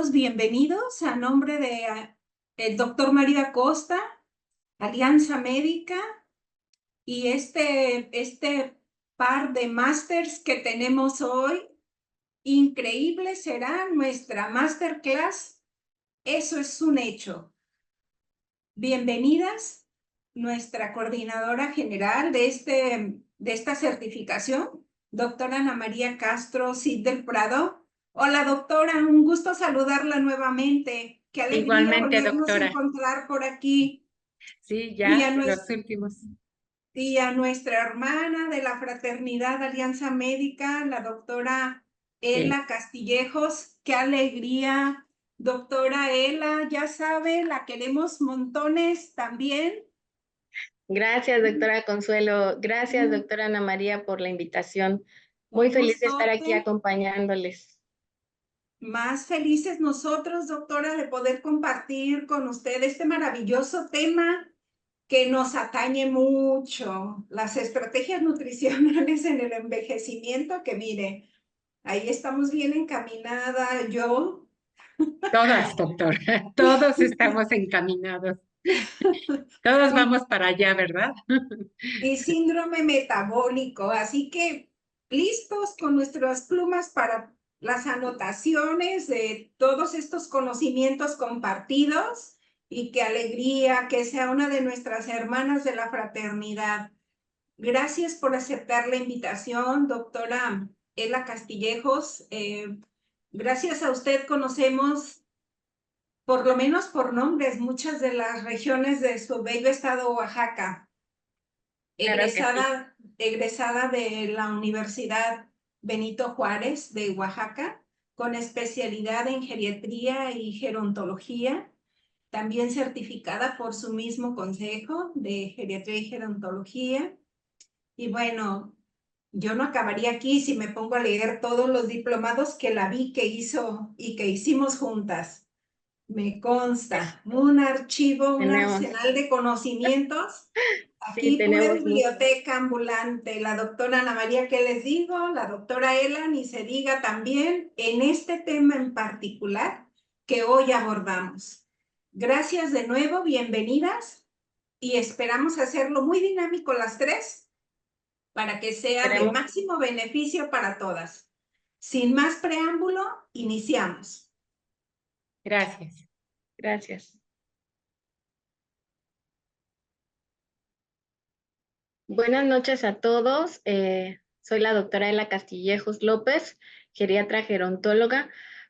todos bienvenidos a nombre de el doctor María Costa, Alianza Médica, y este par de másters que tenemos hoy. Increíble será nuestra masterclass. Eso es un hecho. Bienvenidas, nuestra coordinadora general de esta certificación, doctora Ana María Castro Cid del Prado. Hola, doctora, un gusto saludarla nuevamente. Qué alegría Igualmente, volvernos a doctora. encontrar por aquí. Sí, Y ya a, los nues- últimos. y a nuestra hermana de la Fraternidad Alianza Médica, la doctora Sí. Ela Castillejos. Qué alegría, doctora Ela, ya sabe, la queremos montones también. Gracias, doctora Consuelo. Gracias, doctora Ana María, por la invitación. Muy Un feliz de estar aquí gustote. acompañándoles. Más felices nosotros, doctora, de poder compartir con usted este maravilloso tema que nos atañe mucho, las estrategias nutricionales en el envejecimiento, que mire, ahí estamos bien encaminada yo. Todas, doctora. Todos estamos encaminados. Todos Y, vamos para allá, ¿verdad? y síndrome metabólico, así que listos con nuestras plumas para las anotaciones de todos estos conocimientos compartidos, y qué alegría que sea una de nuestras hermanas de la fraternidad. Gracias por aceptar la invitación, doctora Ela Castillejos. Gracias a usted conocemos, por lo menos por nombres, muchas de las regiones de su bello estado Oaxaca. Claro que sí. Egresada de la Universidad Benito Juárez de Oaxaca, con especialidad en geriatría y gerontología, también certificada por su mismo consejo de geriatría y gerontología. Y bueno, yo no acabaría aquí si me pongo a leer todos los diplomados que la vi que hizo y que hicimos juntas. Me Pues, consta un archivo, un tenemos, arsenal de conocimientos. sí, Aquí pura tenemos mucho. biblioteca ambulante. La doctora Ana María, ¿qué les digo? La doctora Ela, ni se diga también en este tema en particular que hoy abordamos. Gracias de nuevo, bienvenidas, y esperamos hacerlo muy dinámico las tres para que sea de Esperemos. máximo beneficio para todas. Sin más preámbulo, iniciamos. Gracias. Gracias. Buenas noches a todos. Soy la doctora Ela Castillejos López, geriatra gerontóloga.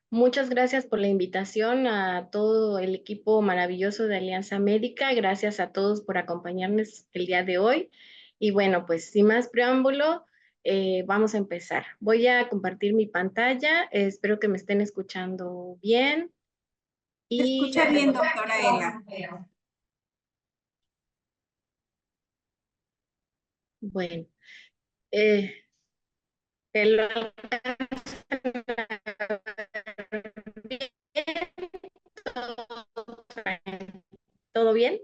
Muchas gracias por la invitación a todo el equipo maravilloso de Alianza Médica. Gracias a todos por acompañarnos el día de hoy. Y bueno, pues sin más preámbulo, vamos a empezar. Voy a compartir mi pantalla. Espero que me estén escuchando bien. Se Y escucha bien, doctora Ela. bueno, eh, el ¿todo bien?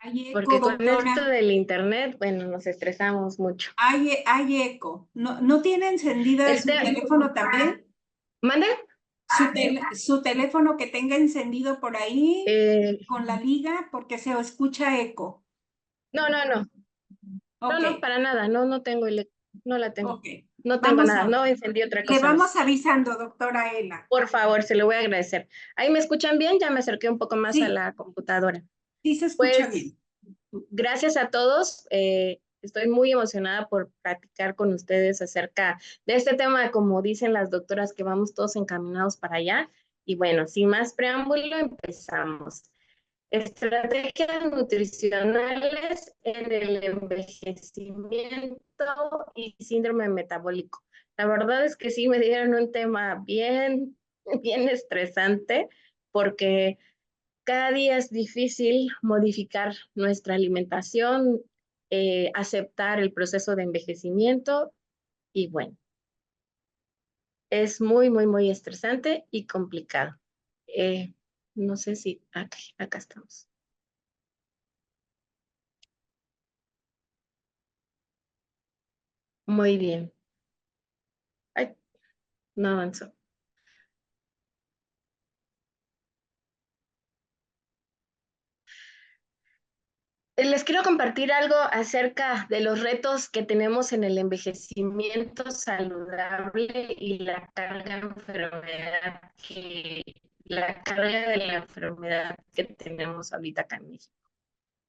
Hay eco, Porque con esto doctora. del internet, bueno, nos estresamos mucho. Hay eco. ¿No tiene encendida su Este, teléfono también? ¿mande? Su teléfono que tenga encendido por ahí Eh, con la liga, porque se escucha eco. no, no, no, no, Ok, no, para nada, no, no tengo, no la tengo, ok. no tengo Vamos nada, a, no encendí otra le cosa más. vamos avisando, doctora Ela. Por favor, se lo voy a agradecer. Ahí me escuchan bien, ya me acerqué un poco más a Sí, la computadora. sí se escucha Pues bien. gracias a todos. Estoy muy emocionada por platicar con ustedes acerca de este tema, como dicen las doctoras, que vamos todos encaminados para allá. Y bueno, sin más preámbulo, empezamos. Estrategias nutricionales en el envejecimiento y síndrome metabólico. La verdad es que sí me dieron un tema bien, bien estresante porque cada día es difícil modificar nuestra alimentación, aceptar el proceso de envejecimiento y bueno, es muy, muy, muy estresante y complicado. Eh, no sé si acá estamos. Muy bien. Ay, no avanzó. Les quiero compartir algo acerca de los retos que tenemos en el envejecimiento saludable y la carga de la enfermedad que tenemos ahorita acá en México.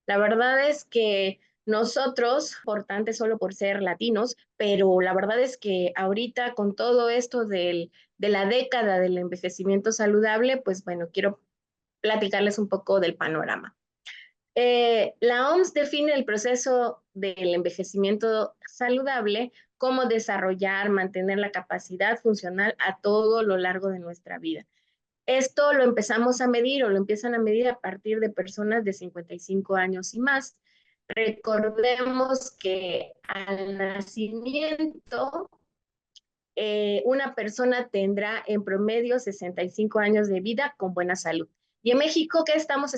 La verdad es que nosotros, importante solo por ser latinos, pero la verdad es que ahorita con todo esto de la década del envejecimiento saludable, pues bueno, quiero platicarles un poco del panorama. La OMS define el proceso del envejecimiento saludable como desarrollar, mantener la capacidad funcional a todo lo largo de nuestra vida. Esto lo empezamos a medir o lo empiezan a medir a partir de personas de 55 años y más. Recordemos que al nacimiento una persona tendrá en promedio 65 años de vida con buena salud. Y en México, ¿qué estamos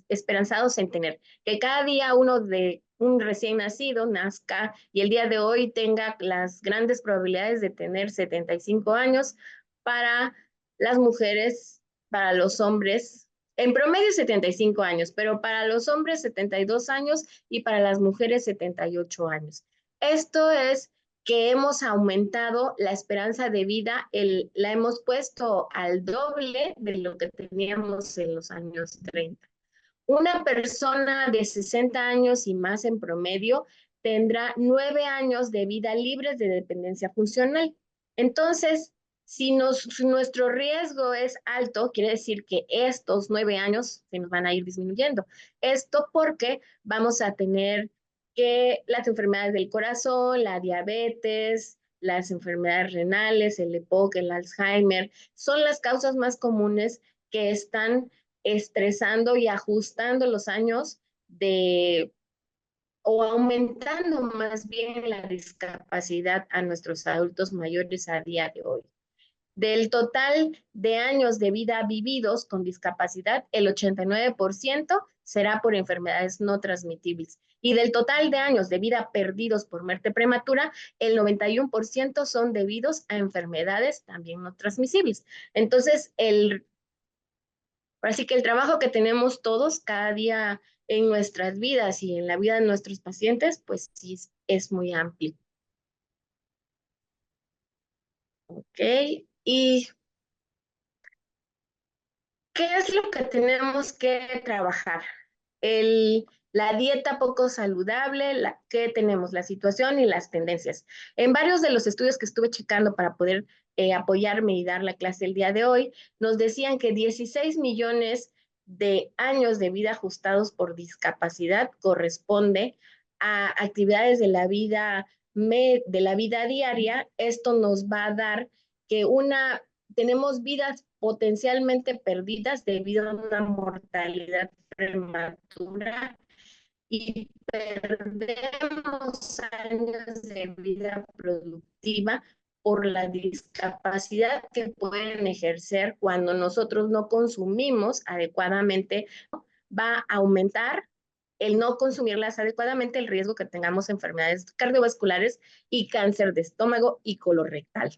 esperanzados en tener? Que cada día uno de un recién nacido nazca y el día de hoy tenga las grandes probabilidades de tener 75 años para las mujeres, para los hombres, en promedio 75 años, pero para los hombres 72 años y para las mujeres 78 años. Esto es que hemos aumentado la esperanza de vida, la hemos puesto al doble de lo que teníamos en los años 30. Una persona de 60 años y más en promedio tendrá 9 años de vida libres de dependencia funcional. Entonces, si nuestro riesgo es alto, quiere decir que estos 9 años se nos van a ir disminuyendo. Esto porque vamos a tener que las enfermedades del corazón, la diabetes, las enfermedades renales, el EPOC, el Alzheimer, son las causas más comunes que están estresando y ajustando los años o aumentando más bien la discapacidad a nuestros adultos mayores a día de hoy. Del total de años de vida vividos con discapacidad, el 89% será por enfermedades no transmitibles. Y del total de años de vida perdidos por muerte prematura, el 91% son debidos a enfermedades también no transmisibles. Entonces, así que el trabajo que tenemos todos cada día en nuestras vidas y en la vida de nuestros pacientes, pues sí es muy amplio. Ok, ¿y qué es lo que tenemos que trabajar? La dieta poco saludable, ¿qué tenemos? La situación y las tendencias. En varios de los estudios que estuve checando para poder apoyarme y dar la clase el día de hoy, nos decían que 16 millones de años de vida ajustados por discapacidad corresponde a actividades de la vida diaria. Esto nos va a dar que tenemos vidas potencialmente perdidas debido a una mortalidad prematura y perdemos años de vida productiva por la discapacidad que pueden ejercer cuando nosotros no consumimos adecuadamente. Va a aumentar el no consumirlas adecuadamente el riesgo que tengamos enfermedades cardiovasculares y cáncer de estómago y colorectal.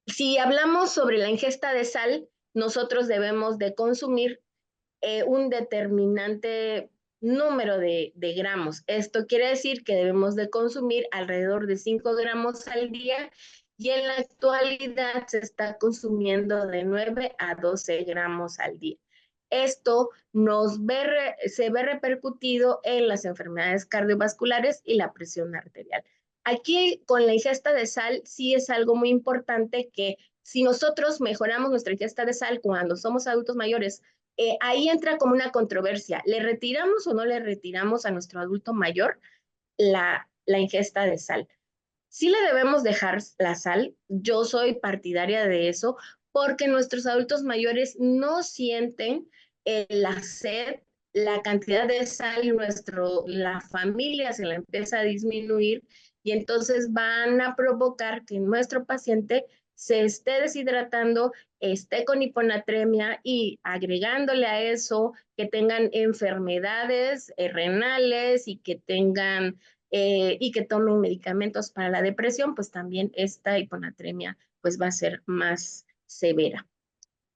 Si hablamos sobre la ingesta de sal, nosotros debemos de consumir un determinante número de gramos. Esto quiere decir que debemos de consumir alrededor de 5 gramos al día y en la actualidad se está consumiendo de 9 a 12 gramos al día. Esto se ve repercutido en las enfermedades cardiovasculares y la presión arterial. Aquí con la ingesta de sal sí es algo muy importante que si nosotros mejoramos nuestra ingesta de sal cuando somos adultos mayores, ahí entra como una controversia. ¿Le retiramos o no le retiramos a nuestro adulto mayor la ingesta de sal? Sí le debemos dejar la sal. Yo soy partidaria de eso porque nuestros adultos mayores no sienten la sed, la cantidad de sal, la familia se la empieza a disminuir y entonces van a provocar que nuestro paciente se esté deshidratando, esté con hiponatremia y agregándole a eso que tengan enfermedades renales y que tomen medicamentos para la depresión, pues también esta hiponatremia pues va a ser más severa.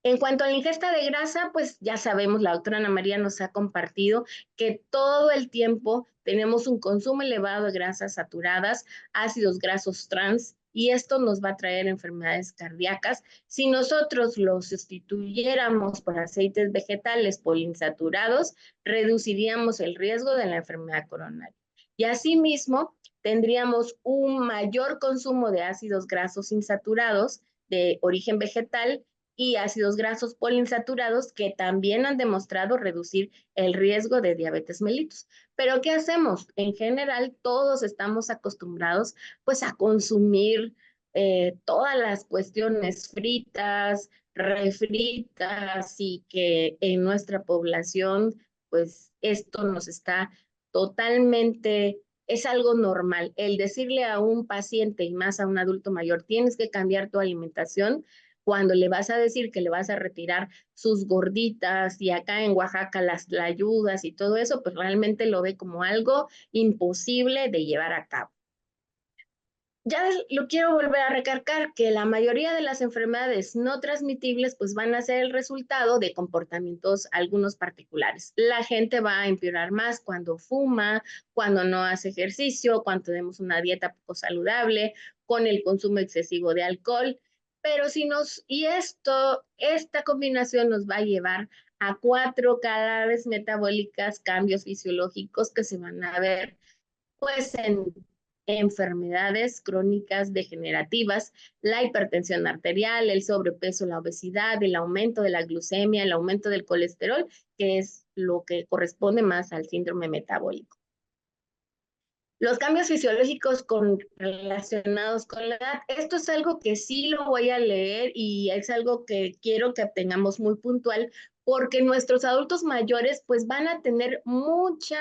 En cuanto a la ingesta de grasa, pues ya sabemos, la doctora Ana María nos ha compartido que todo el tiempo tenemos un consumo elevado de grasas saturadas, ácidos grasos trans, y esto nos va a traer enfermedades cardíacas. Si nosotros lo sustituyéramos por aceites vegetales poliinsaturados, reduciríamos el riesgo de la enfermedad coronaria. Y asimismo, tendríamos un mayor consumo de ácidos grasos insaturados de origen vegetal y ácidos grasos poliinsaturados que también han demostrado reducir el riesgo de diabetes mellitus. Pero ¿qué hacemos? En general, todos estamos acostumbrados pues a consumir todas las cuestiones fritas, refritas, y que en nuestra población pues esto nos está totalmente, es algo normal. El decirle a un paciente y más a un adulto mayor, tienes que cambiar tu alimentación, cuando le vas a decir que le vas a retirar sus gorditas y acá en Oaxaca las tlayudas y todo eso, pues realmente lo ve como algo imposible de llevar a cabo. Ya lo quiero volver a recalcar que la mayoría de las enfermedades no transmitibles pues van a ser el resultado de comportamientos algunos particulares. La gente va a empeorar más cuando fuma, cuando no hace ejercicio, cuando tenemos una dieta poco saludable, con el consumo excesivo de alcohol, pero esta combinación nos va a llevar a 4 cadáveres metabólicas, cambios fisiológicos que se van a ver pues en enfermedades crónicas degenerativas, la hipertensión arterial, el sobrepeso, la obesidad, el aumento de la glucemia, el aumento del colesterol, que es lo que corresponde más al síndrome metabólico. Los cambios fisiológicos relacionados con la edad, esto es algo que sí lo voy a leer y es algo que quiero que tengamos muy puntual, porque nuestros adultos mayores pues van a tener mucha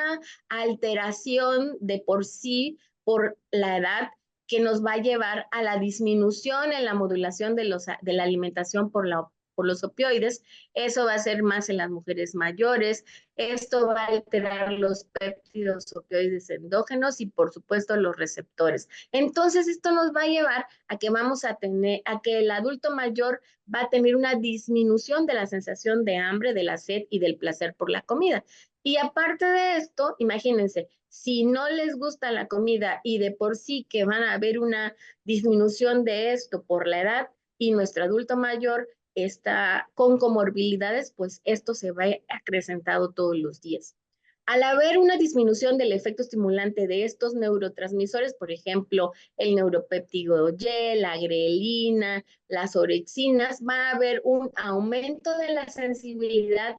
alteración de por sí por la edad, que nos va a llevar a la disminución en la modulación de la alimentación por los opioides. Eso va a ser más en las mujeres mayores. Esto va a alterar los péptidos opioides endógenos y por supuesto los receptores. Entonces esto nos va a llevar a que a que el adulto mayor va a tener una disminución de la sensación de hambre, de la sed y del placer por la comida. Y aparte de esto, imagínense, si no les gusta la comida y de por sí que van a haber una disminución de esto por la edad, y nuestro adulto mayor está con comorbilidades, pues esto se va acrecentado todos los días. Al haber una disminución del efecto estimulante de estos neurotransmisores, por ejemplo, el neuropéptido Y, la grelina, las orexinas, va a haber un aumento de la sensibilidad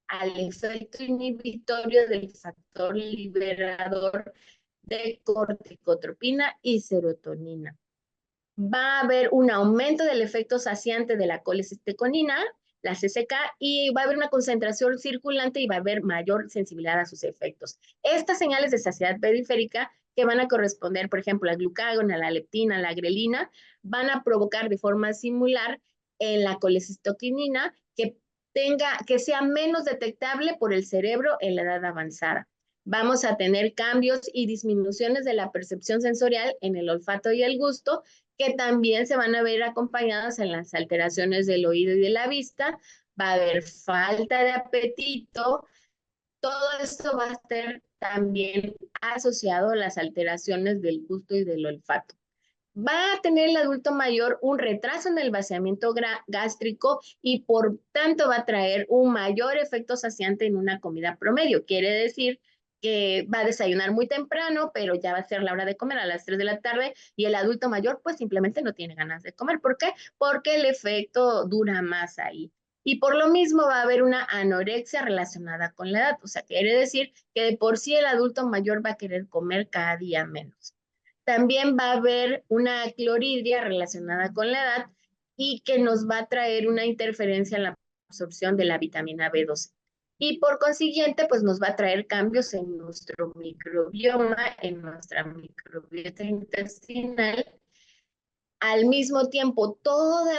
al efecto inhibitorio del factor liberador de corticotropina y serotonina. Va a haber un aumento del efecto saciante de la colesteconina, la CCK, y va a haber una concentración circulante y va a haber mayor sensibilidad a sus efectos. Estas señales de saciedad periférica que van a corresponder, por ejemplo, al glucagón, a la leptina, a la grelina, van a provocar de forma similar en la colestetonina que sea menos detectable por el cerebro en la edad avanzada. Vamos a tener cambios y disminuciones de la percepción sensorial en el olfato y el gusto, que también se van a ver acompañadas en las alteraciones del oído y de la vista. Va a haber falta de apetito. Todo esto va a estar también asociado a las alteraciones del gusto y del olfato. Va a tener el adulto mayor un retraso en el vaciamiento gástrico y por tanto va a traer un mayor efecto saciante en una comida promedio. Quiere decir que va a desayunar muy temprano, pero ya va a ser la hora de comer a las 3 de la tarde y el adulto mayor pues simplemente no tiene ganas de comer. ¿Por qué? Porque el efecto dura más ahí. Y por lo mismo va a haber una anorexia relacionada con la edad. O sea, quiere decir que de por sí el adulto mayor va a querer comer cada día menos. También va a haber una clorhidria relacionada con la edad y que nos va a traer una interferencia en la absorción de la vitamina B12. Y por consiguiente, pues nos va a traer cambios en nuestro microbioma, en nuestra microbiota intestinal. Al mismo tiempo, todo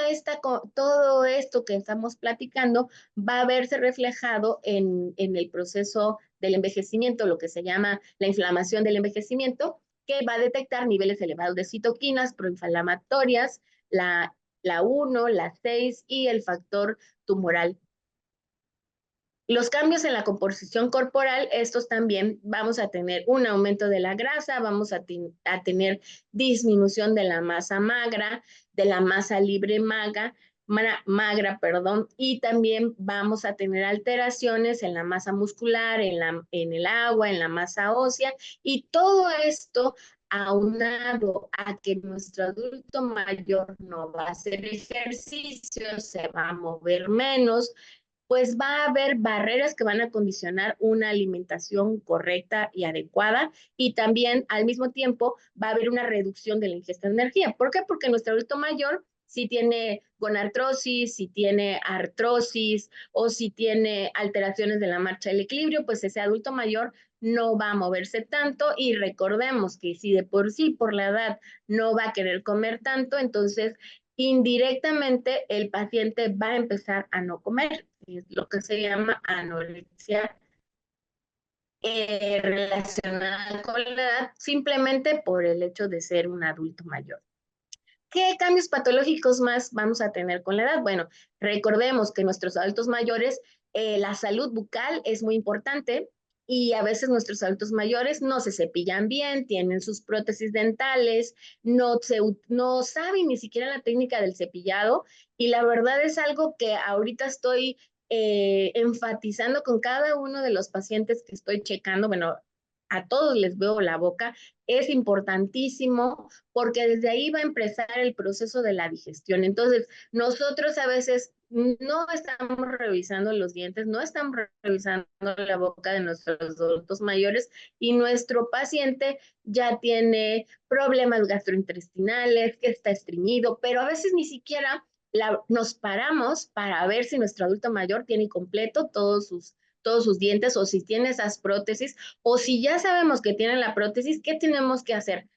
esto que estamos platicando va a verse reflejado en el proceso del envejecimiento, lo que se llama la inflamación del envejecimiento, que va a detectar niveles elevados de citoquinas proinflamatorias, la la 1, la 6 y el factor tumoral. Los cambios en la composición corporal, estos también vamos a tener un aumento de la grasa, vamos a tener disminución de la masa magra, de la masa libre magra, perdón, y también vamos a tener alteraciones en la masa muscular, en el agua, en la masa ósea, y todo esto aunado a que nuestro adulto mayor no va a hacer ejercicio, se va a mover menos, pues va a haber barreras que van a condicionar una alimentación correcta y adecuada, y también al mismo tiempo va a haber una reducción de la ingesta de energía. ¿Por qué? Porque nuestro adulto mayor, si tiene gonartrosis, si tiene artrosis o si tiene alteraciones de la marcha del equilibrio, pues ese adulto mayor no va a moverse tanto, y recordemos que si de por sí por la edad no va a querer comer tanto, entonces indirectamente el paciente va a empezar a no comer, es lo que se llama anorexia relacionada con la edad, simplemente por el hecho de ser un adulto mayor. ¿Qué cambios patológicos más vamos a tener con la edad? Bueno, recordemos que nuestros adultos mayores, la salud bucal es muy importante, y a veces nuestros adultos mayores no se cepillan bien, tienen sus prótesis dentales, no saben ni siquiera la técnica del cepillado, y la verdad es algo que ahorita estoy enfatizando con cada uno de los pacientes que estoy checando. Bueno, a todos les veo la boca, es importantísimo porque desde ahí va a empezar el proceso de la digestión. Entonces, nosotros a veces no estamos revisando los dientes, no estamos revisando la boca de nuestros adultos mayores, y nuestro paciente ya tiene problemas gastrointestinales, que está estreñido, pero a veces ni siquiera nos paramos para ver si nuestro adulto mayor tiene completo todos sus dientes, o si tiene esas prótesis, o si ya sabemos que tiene la prótesis, ¿qué tenemos que hacer?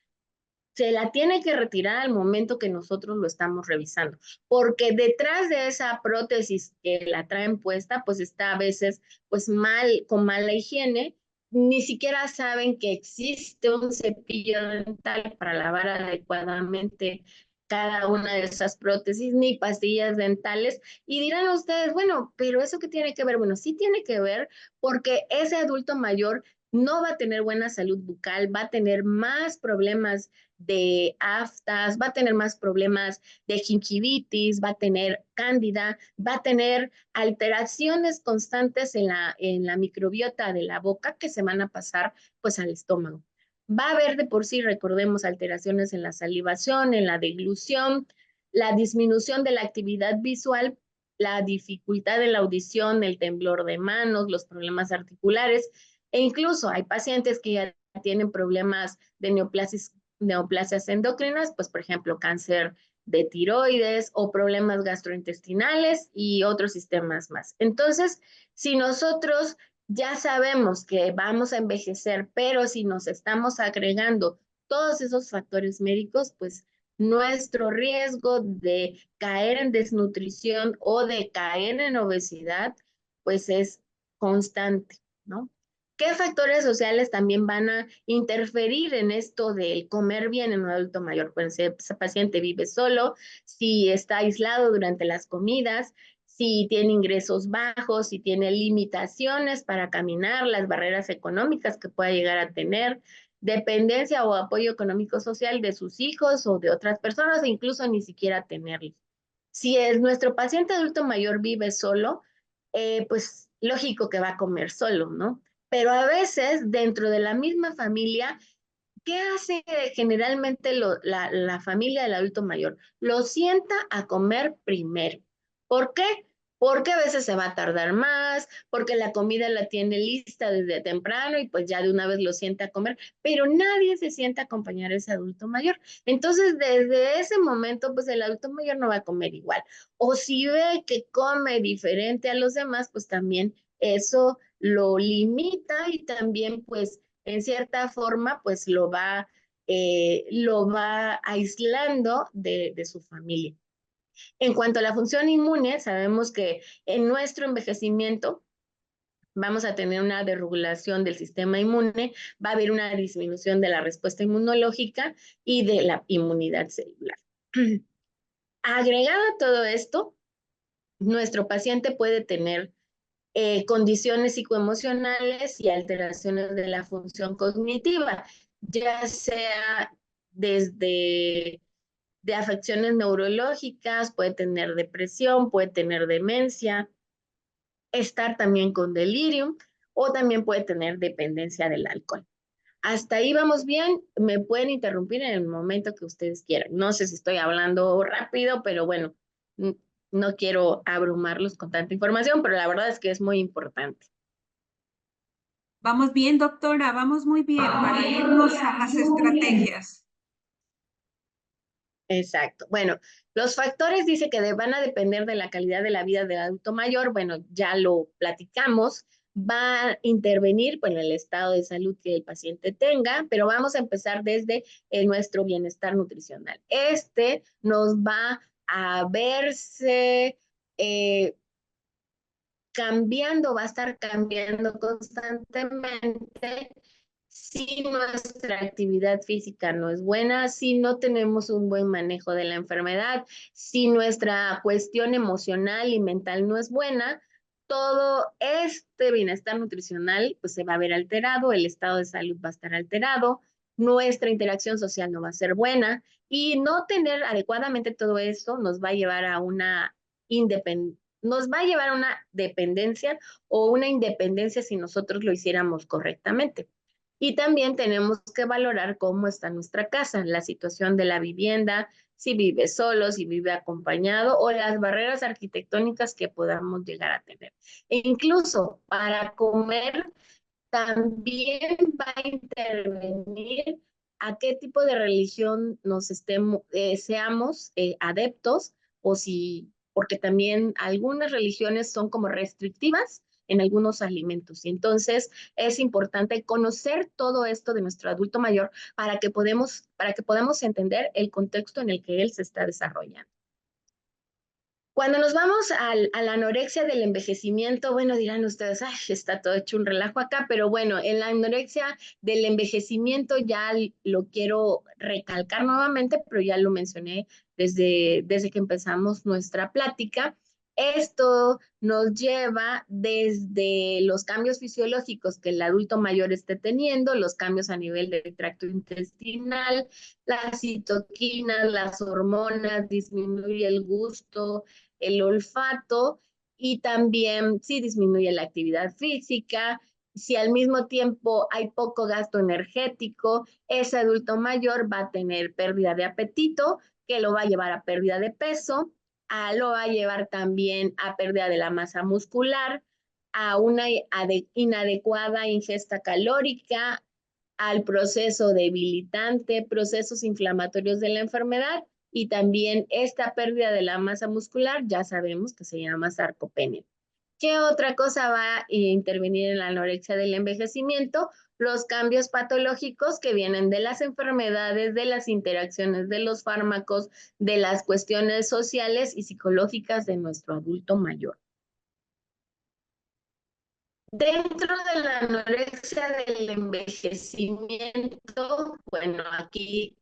Se la tiene que retirar al momento que nosotros lo estamos revisando, porque detrás de esa prótesis que la traen puesta, pues está a veces pues mal, con mala higiene, ni siquiera saben que existe un cepillo dental para lavar adecuadamente cada una de esas prótesis, ni pastillas dentales, y dirán ustedes, bueno, pero ¿eso qué tiene que ver? Bueno, sí tiene que ver, porque ese adulto mayor no va a tener buena salud bucal, va a tener más problemas de aftas, va a tener más problemas de gingivitis, va a tener cándida, va a tener alteraciones constantes en la microbiota de la boca que se van a pasar pues al estómago. Va a haber de por sí, recordemos, alteraciones en la salivación, en la deglución, la disminución de la actividad visual, la dificultad en la audición, el temblor de manos, los problemas articulares, e incluso hay pacientes que ya tienen problemas de neoplasias endocrinas, pues por ejemplo cáncer de tiroides o problemas gastrointestinales y otros sistemas más. Entonces, si nosotros ya sabemos que vamos a envejecer, pero si nos estamos agregando todos esos factores médicos, pues nuestro riesgo de caer en desnutrición o de caer en obesidad, pues es constante, ¿no? ¿Qué factores sociales también van a interferir en esto del comer bien en un adulto mayor? Pues si ese paciente vive solo, si está aislado durante las comidas, si tiene ingresos bajos, si tiene limitaciones para caminar, las barreras económicas que pueda llegar a tener, dependencia o apoyo económico social de sus hijos o de otras personas, e incluso ni siquiera tenerlos. Si es nuestro paciente adulto mayor vive solo, pues lógico que va a comer solo, ¿no? Pero a veces dentro de la misma familia, ¿qué hace generalmente la familia del adulto mayor? Lo sienta a comer primero. ¿Por qué? Porque a veces se va a tardar más, porque la comida la tiene lista desde temprano y pues ya de una vez lo sienta a comer, pero nadie se sienta a acompañar a ese adulto mayor. Entonces, desde ese momento, pues el adulto mayor no va a comer igual. O si ve que come diferente a los demás, pues también eso lo limita, y también pues en cierta forma pues lo va aislando de su familia. En cuanto a la función inmune, sabemos que en nuestro envejecimiento vamos a tener una desregulación del sistema inmune, va a haber una disminución de la respuesta inmunológica y de la inmunidad celular. Agregado a todo esto, nuestro paciente puede tener condiciones psicoemocionales y alteraciones de la función cognitiva, ya sea desde de afecciones neurológicas, puede tener depresión, puede tener demencia, estar también con delirium o también puede tener dependencia del alcohol. Hasta ahí vamos bien, me pueden interrumpir en el momento que ustedes quieran. No sé si estoy hablando rápido, pero bueno, no quiero abrumarlos con tanta información, pero la verdad es que es muy importante. Vamos bien, doctora, vamos muy bien para irnos a las estrategias. Exacto. Bueno, los factores dice que van a depender de la calidad de la vida del adulto mayor. Bueno, ya lo platicamos. Va a intervenir en el estado de salud que el paciente tenga, pero vamos a empezar desde nuestro bienestar nutricional. Este nos va a verse cambiando, va a estar cambiando constantemente si nuestra actividad física no es buena, si no tenemos un buen manejo de la enfermedad, si nuestra cuestión emocional y mental no es buena, todo este bienestar nutricional pues se va a ver alterado, el estado de salud va a estar alterado, nuestra interacción social no va a ser buena y no tener adecuadamente todo esto nos va a llevar a una independencia, nos va a llevar a una dependencia o una independencia si nosotros lo hiciéramos correctamente. Y también tenemos que valorar cómo está nuestra casa, la situación de la vivienda, si vive solo, si vive acompañado o las barreras arquitectónicas que podamos llegar a tener. E incluso para comer también va a intervenir a qué tipo de religión nos estemos, seamos adeptos o si, porque también algunas religiones son como restrictivas en algunos alimentos. Y entonces es importante conocer todo esto de nuestro adulto mayor para que podamos entender el contexto en el que él se está desarrollando. Cuando nos vamos a la anorexia del envejecimiento, bueno, dirán ustedes, ay, está todo hecho un relajo acá, pero bueno, en la anorexia del envejecimiento ya lo quiero recalcar nuevamente, pero ya lo mencioné desde que empezamos nuestra plática. Esto nos lleva desde los cambios fisiológicos que el adulto mayor esté teniendo, los cambios a nivel del tracto intestinal, las citoquinas, las hormonas, disminuye el gusto, el olfato y también si disminuye la actividad física, si al mismo tiempo hay poco gasto energético, ese adulto mayor va a tener pérdida de apetito, que lo va a llevar a pérdida de peso, lo va a llevar también a pérdida de la masa muscular, a una inadecuada ingesta calórica, al proceso debilitante, procesos inflamatorios de la enfermedad y también esta pérdida de la masa muscular, ya sabemos que se llama sarcopenia. ¿Qué otra cosa va a intervenir en la anorexia del envejecimiento? Los cambios patológicos que vienen de las enfermedades, de las interacciones de los fármacos, de las cuestiones sociales y psicológicas de nuestro adulto mayor. Dentro de la anorexia del envejecimiento, bueno, aquí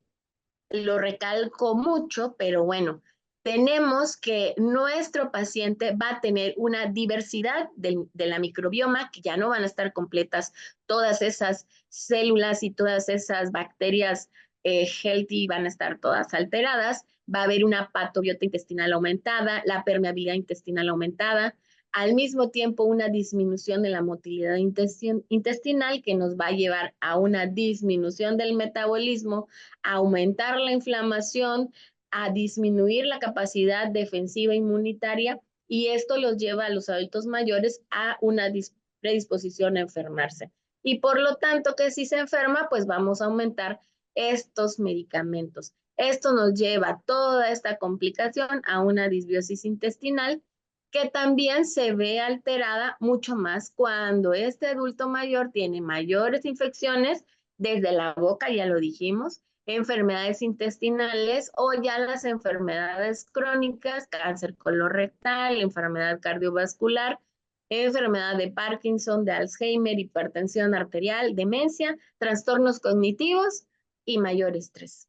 lo recalco mucho, pero bueno, tenemos que nuestro paciente va a tener una diversidad de la microbioma, que ya no van a estar completas todas esas células y todas esas bacterias healthy, van a estar todas alteradas, va a haber una patobiota intestinal aumentada, la permeabilidad intestinal aumentada, al mismo tiempo una disminución de la motilidad intestinal que nos va a llevar a una disminución del metabolismo, a aumentar la inflamación, a disminuir la capacidad defensiva inmunitaria y esto los lleva a los adultos mayores a una predisposición a enfermarse. Y por lo tanto que si se enferma, pues vamos a aumentar estos medicamentos. Esto nos lleva toda esta complicación a una disbiosis intestinal que también se ve alterada mucho más cuando este adulto mayor tiene mayores infecciones desde la boca, ya lo dijimos, enfermedades intestinales o ya las enfermedades crónicas, cáncer colorectal, enfermedad cardiovascular, enfermedad de Parkinson, de Alzheimer, hipertensión arterial, demencia, trastornos cognitivos y mayor estrés.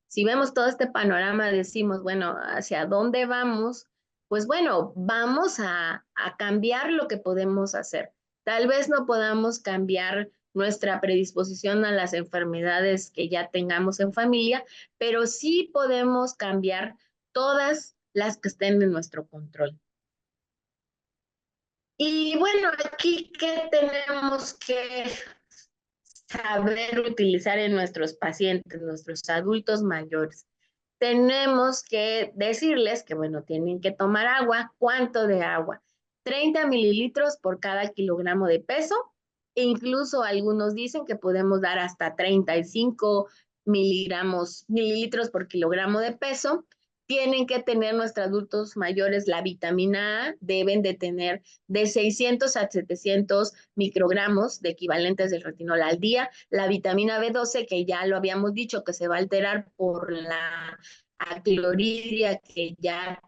Si vemos todo este panorama, decimos, bueno, ¿hacia dónde vamos? Pues bueno, vamos a cambiar lo que podemos hacer. Tal vez no podamos cambiar nuestra predisposición a las enfermedades que ya tengamos en familia, pero sí podemos cambiar todas las que estén en nuestro control. Y bueno, aquí, ¿qué tenemos que saber utilizar en nuestros pacientes, nuestros adultos mayores? Tenemos que decirles que, bueno, tienen que tomar agua. ¿Cuánto de agua? 30 mililitros por cada kilogramo de peso. E incluso algunos dicen que podemos dar hasta 35 mililitros por kilogramo de peso. Tienen que tener nuestros adultos mayores la vitamina A, deben de tener de 600 a 700 microgramos de equivalentes del retinol al día. La vitamina B12, que ya lo habíamos dicho, que se va a alterar por la acloridia que ya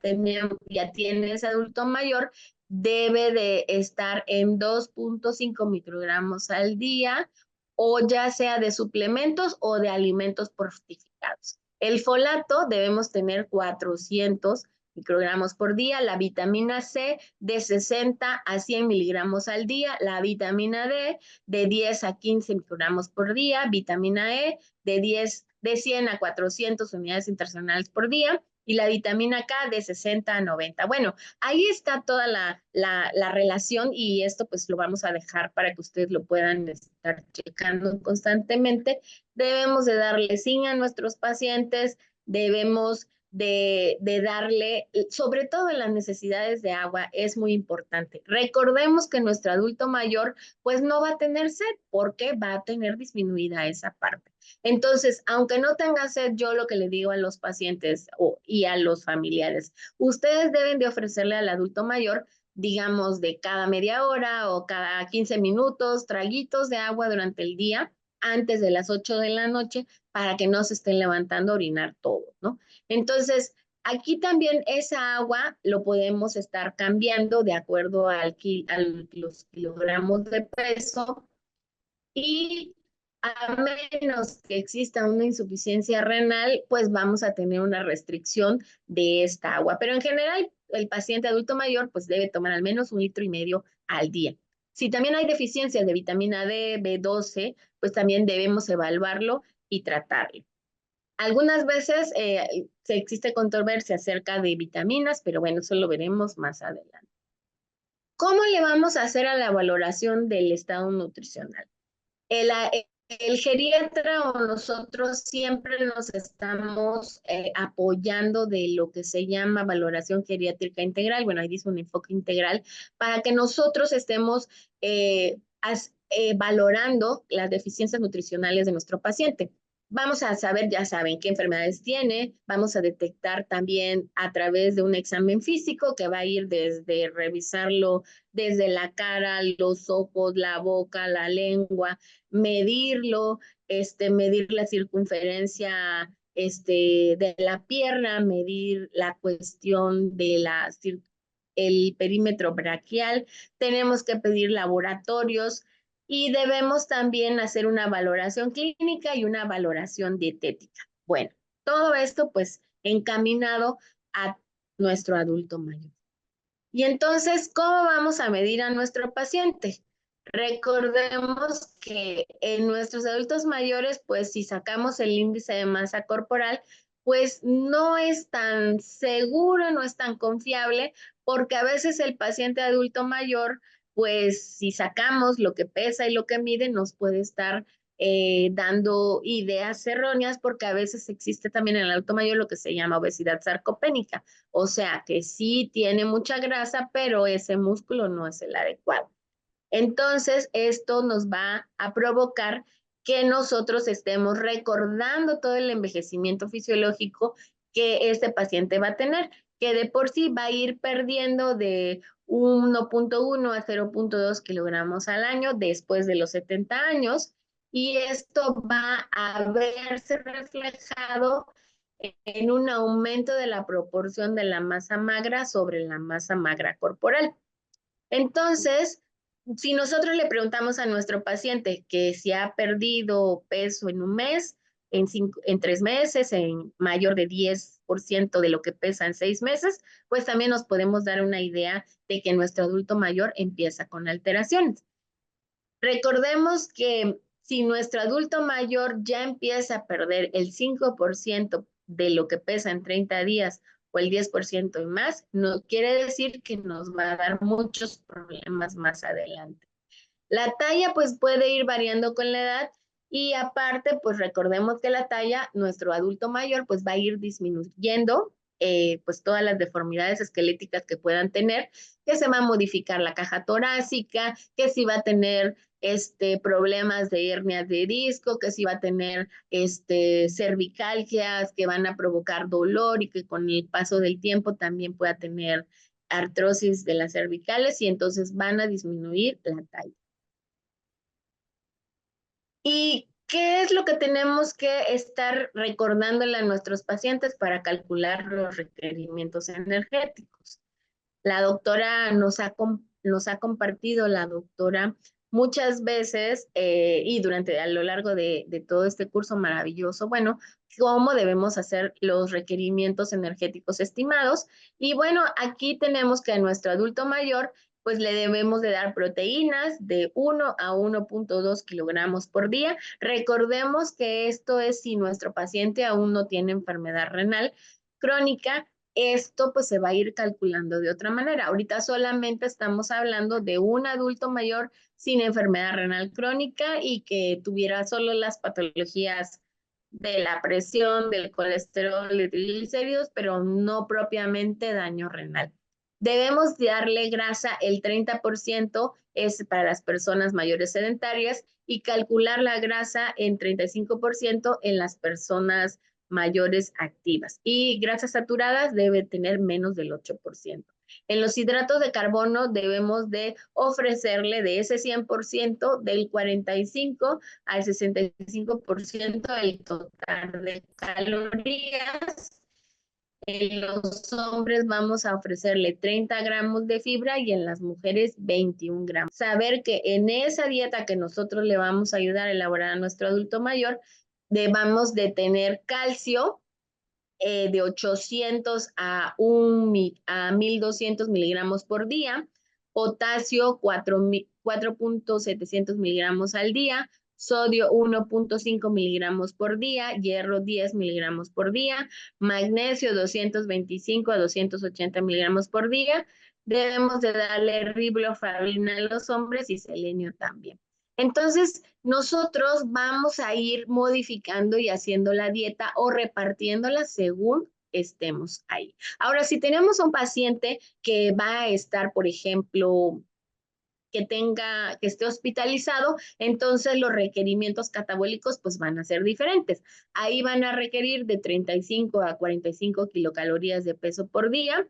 tiene ese adulto mayor, debe de estar en 2.5 microgramos al día, o ya sea de suplementos o de alimentos fortificados. El folato debemos tener 400 microgramos por día, la vitamina C de 60 a 100 miligramos al día, la vitamina D de 10 a 15 microgramos por día, vitamina E de 100 a 400 unidades internacionales por día, y la vitamina K de 60 a 90. Bueno, ahí está toda la relación, y esto pues lo vamos a dejar para que ustedes lo puedan estar checando constantemente. Debemos de darle zinc a nuestros pacientes, debemos de darle, sobre todo en las necesidades de agua, es muy importante. Recordemos que nuestro adulto mayor pues no va a tener sed porque va a tener disminuida esa parte. Entonces, aunque no tenga sed, yo lo que le digo a los pacientes y a los familiares, ustedes deben de ofrecerle al adulto mayor, digamos, de cada media hora o cada 15 minutos, traguitos de agua durante el día, antes de las 8 de la noche, para que no se estén levantando a orinar todos, ¿no? Entonces, aquí también esa agua lo podemos estar cambiando de acuerdo a los kilogramos de peso, y a menos que exista una insuficiencia renal, pues vamos a tener una restricción de esta agua. Pero en general, el paciente adulto mayor pues debe tomar al menos 1,5 litros al día. Si también hay deficiencias de vitamina D, B12, pues también debemos evaluarlo y tratarlo. Algunas veces existe controversia acerca de vitaminas, pero bueno, eso lo veremos más adelante. ¿Cómo le vamos a hacer a la valoración del estado nutricional? El geriatra o nosotros siempre nos estamos apoyando de lo que se llama valoración geriátrica integral. Bueno, ahí dice un enfoque integral para que nosotros estemos valorando las deficiencias nutricionales de nuestro paciente. Vamos a saber, ya saben, qué enfermedades tiene. Vamos a detectar también a través de un examen físico que va a ir desde revisarlo desde la cara, los ojos, la boca, la lengua, medirlo, medir la circunferencia de la pierna, medir la cuestión de el perímetro braquial. Tenemos que pedir laboratorios y debemos también hacer una valoración clínica y una valoración dietética. Bueno, todo esto pues encaminado a nuestro adulto mayor. Y entonces, ¿cómo vamos a medir a nuestro paciente? Recordemos que en nuestros adultos mayores, pues si sacamos el índice de masa corporal, pues no es tan seguro, no es tan confiable, porque a veces el paciente adulto mayor, pues si sacamos lo que pesa y lo que mide, nos puede estar dando ideas erróneas, porque a veces existe también en el adulto mayor lo que se llama obesidad sarcopénica, o sea que sí tiene mucha grasa, pero ese músculo no es el adecuado. Entonces, esto nos va a provocar que nosotros estemos recordando todo el envejecimiento fisiológico que este paciente va a tener, que de por sí va a ir perdiendo de 1.1 a 0.2 kilogramos al año después de los 70 años, y esto va a verse reflejado en un aumento de la proporción de la masa magra sobre la masa magra corporal. Entonces, si nosotros le preguntamos a nuestro paciente que si ha perdido peso en un mes, en 3 meses, en mayor de 10% de lo que pesa en 6 meses, pues también nos podemos dar una idea de que nuestro adulto mayor empieza con alteraciones. Recordemos que si nuestro adulto mayor ya empieza a perder el 5% de lo que pesa en 30 días o el 10% y más, no quiere decir que nos va a dar muchos problemas más adelante. La talla pues puede ir variando con la edad y aparte pues recordemos que la talla, nuestro adulto mayor pues va a ir disminuyendo pues todas las deformidades esqueléticas que puedan tener, que se va a modificar la caja torácica, que si va a tener problemas de hernias de disco, que si va a tener cervicalgias que van a provocar dolor y que con el paso del tiempo también pueda tener artrosis de las cervicales y entonces van a disminuir la talla. ¿Y qué es lo que tenemos que estar recordándole a nuestros pacientes para calcular los requerimientos energéticos? La doctora nos ha compartido, la doctora, muchas veces y durante a lo largo de todo este curso maravilloso, bueno, cómo debemos hacer los requerimientos energéticos estimados. Y bueno, aquí tenemos que a nuestro adulto mayor pues le debemos de dar proteínas de 1 a 1.2 kilogramos por día. Recordemos que esto es si nuestro paciente aún no tiene enfermedad renal crónica. Esto pues se va a ir calculando de otra manera. Ahorita solamente estamos hablando de un adulto mayor sin enfermedad renal crónica y que tuviera solo las patologías de la presión, del colesterol, de triglicéridos, pero no propiamente daño renal. Debemos darle grasa, el 30% es para las personas mayores sedentarias y calcular la grasa en 35% en las personas mayores activas. Y grasas saturadas debe tener menos del 8%. En los hidratos de carbono debemos de ofrecerle de ese 100%, del 45 al 65% del total de calorías. En los hombres vamos a ofrecerle 30 gramos de fibra y en las mujeres 21 gramos. Saber que en esa dieta que nosotros le vamos a ayudar a elaborar a nuestro adulto mayor, debamos de tener calcio de 800 a 1200 miligramos por día, potasio 4.700 miligramos al día, sodio 1.5 miligramos por día, hierro 10 miligramos por día, magnesio 225 a 280 miligramos por día. Debemos de darle riboflavina a los hombres y selenio también. Entonces, nosotros vamos a ir modificando y haciendo la dieta o repartiéndola según estemos ahí. Ahora, si tenemos un paciente que va a estar, por ejemplo, que esté hospitalizado, entonces los requerimientos catabólicos pues van a ser diferentes. Ahí van a requerir de 35 a 45 kilocalorías de peso por día.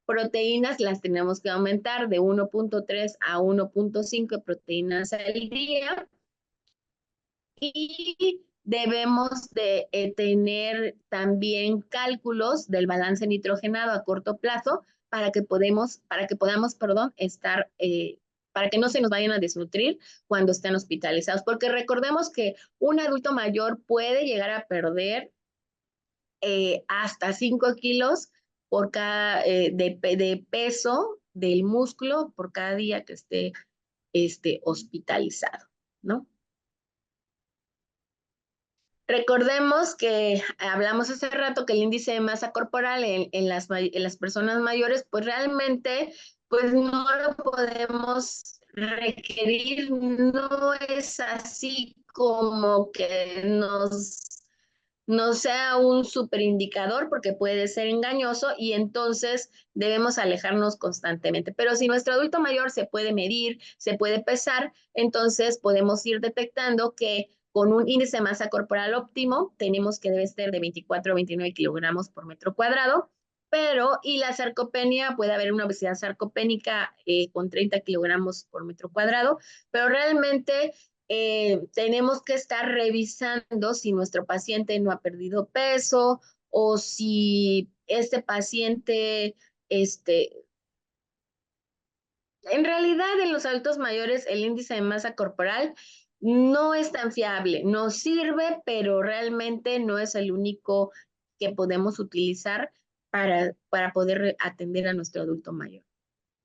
Proteínas las tenemos que aumentar de 1.3 a 1.5 proteínas al día. Y debemos de tener también cálculos del balance nitrogenado a corto plazo para que podamos, estar, para que no se nos vayan a desnutrir cuando estén hospitalizados. Porque recordemos que un adulto mayor puede llegar a perder hasta 5 kilos por cada, de peso del músculo por cada día que esté hospitalizado, ¿no? Recordemos que hablamos hace rato que el índice de masa corporal en las personas mayores, pues realmente pues no lo podemos requerir, no es así como que no sea un superindicador porque puede ser engañoso y entonces debemos alejarnos constantemente. Pero si nuestro adulto mayor se puede medir, se puede pesar, entonces podemos ir detectando que con un índice de masa corporal óptimo tenemos que debe ser de 24 a 29 kilogramos por metro cuadrado, pero y la sarcopenia, puede haber una obesidad sarcopénica con 30 kilogramos por metro cuadrado, pero realmente tenemos que estar revisando si nuestro paciente no ha perdido peso o si este paciente, en realidad en los adultos mayores el índice de masa corporal no es tan fiable, nos sirve, pero realmente no es el único que podemos utilizar para poder atender a nuestro adulto mayor.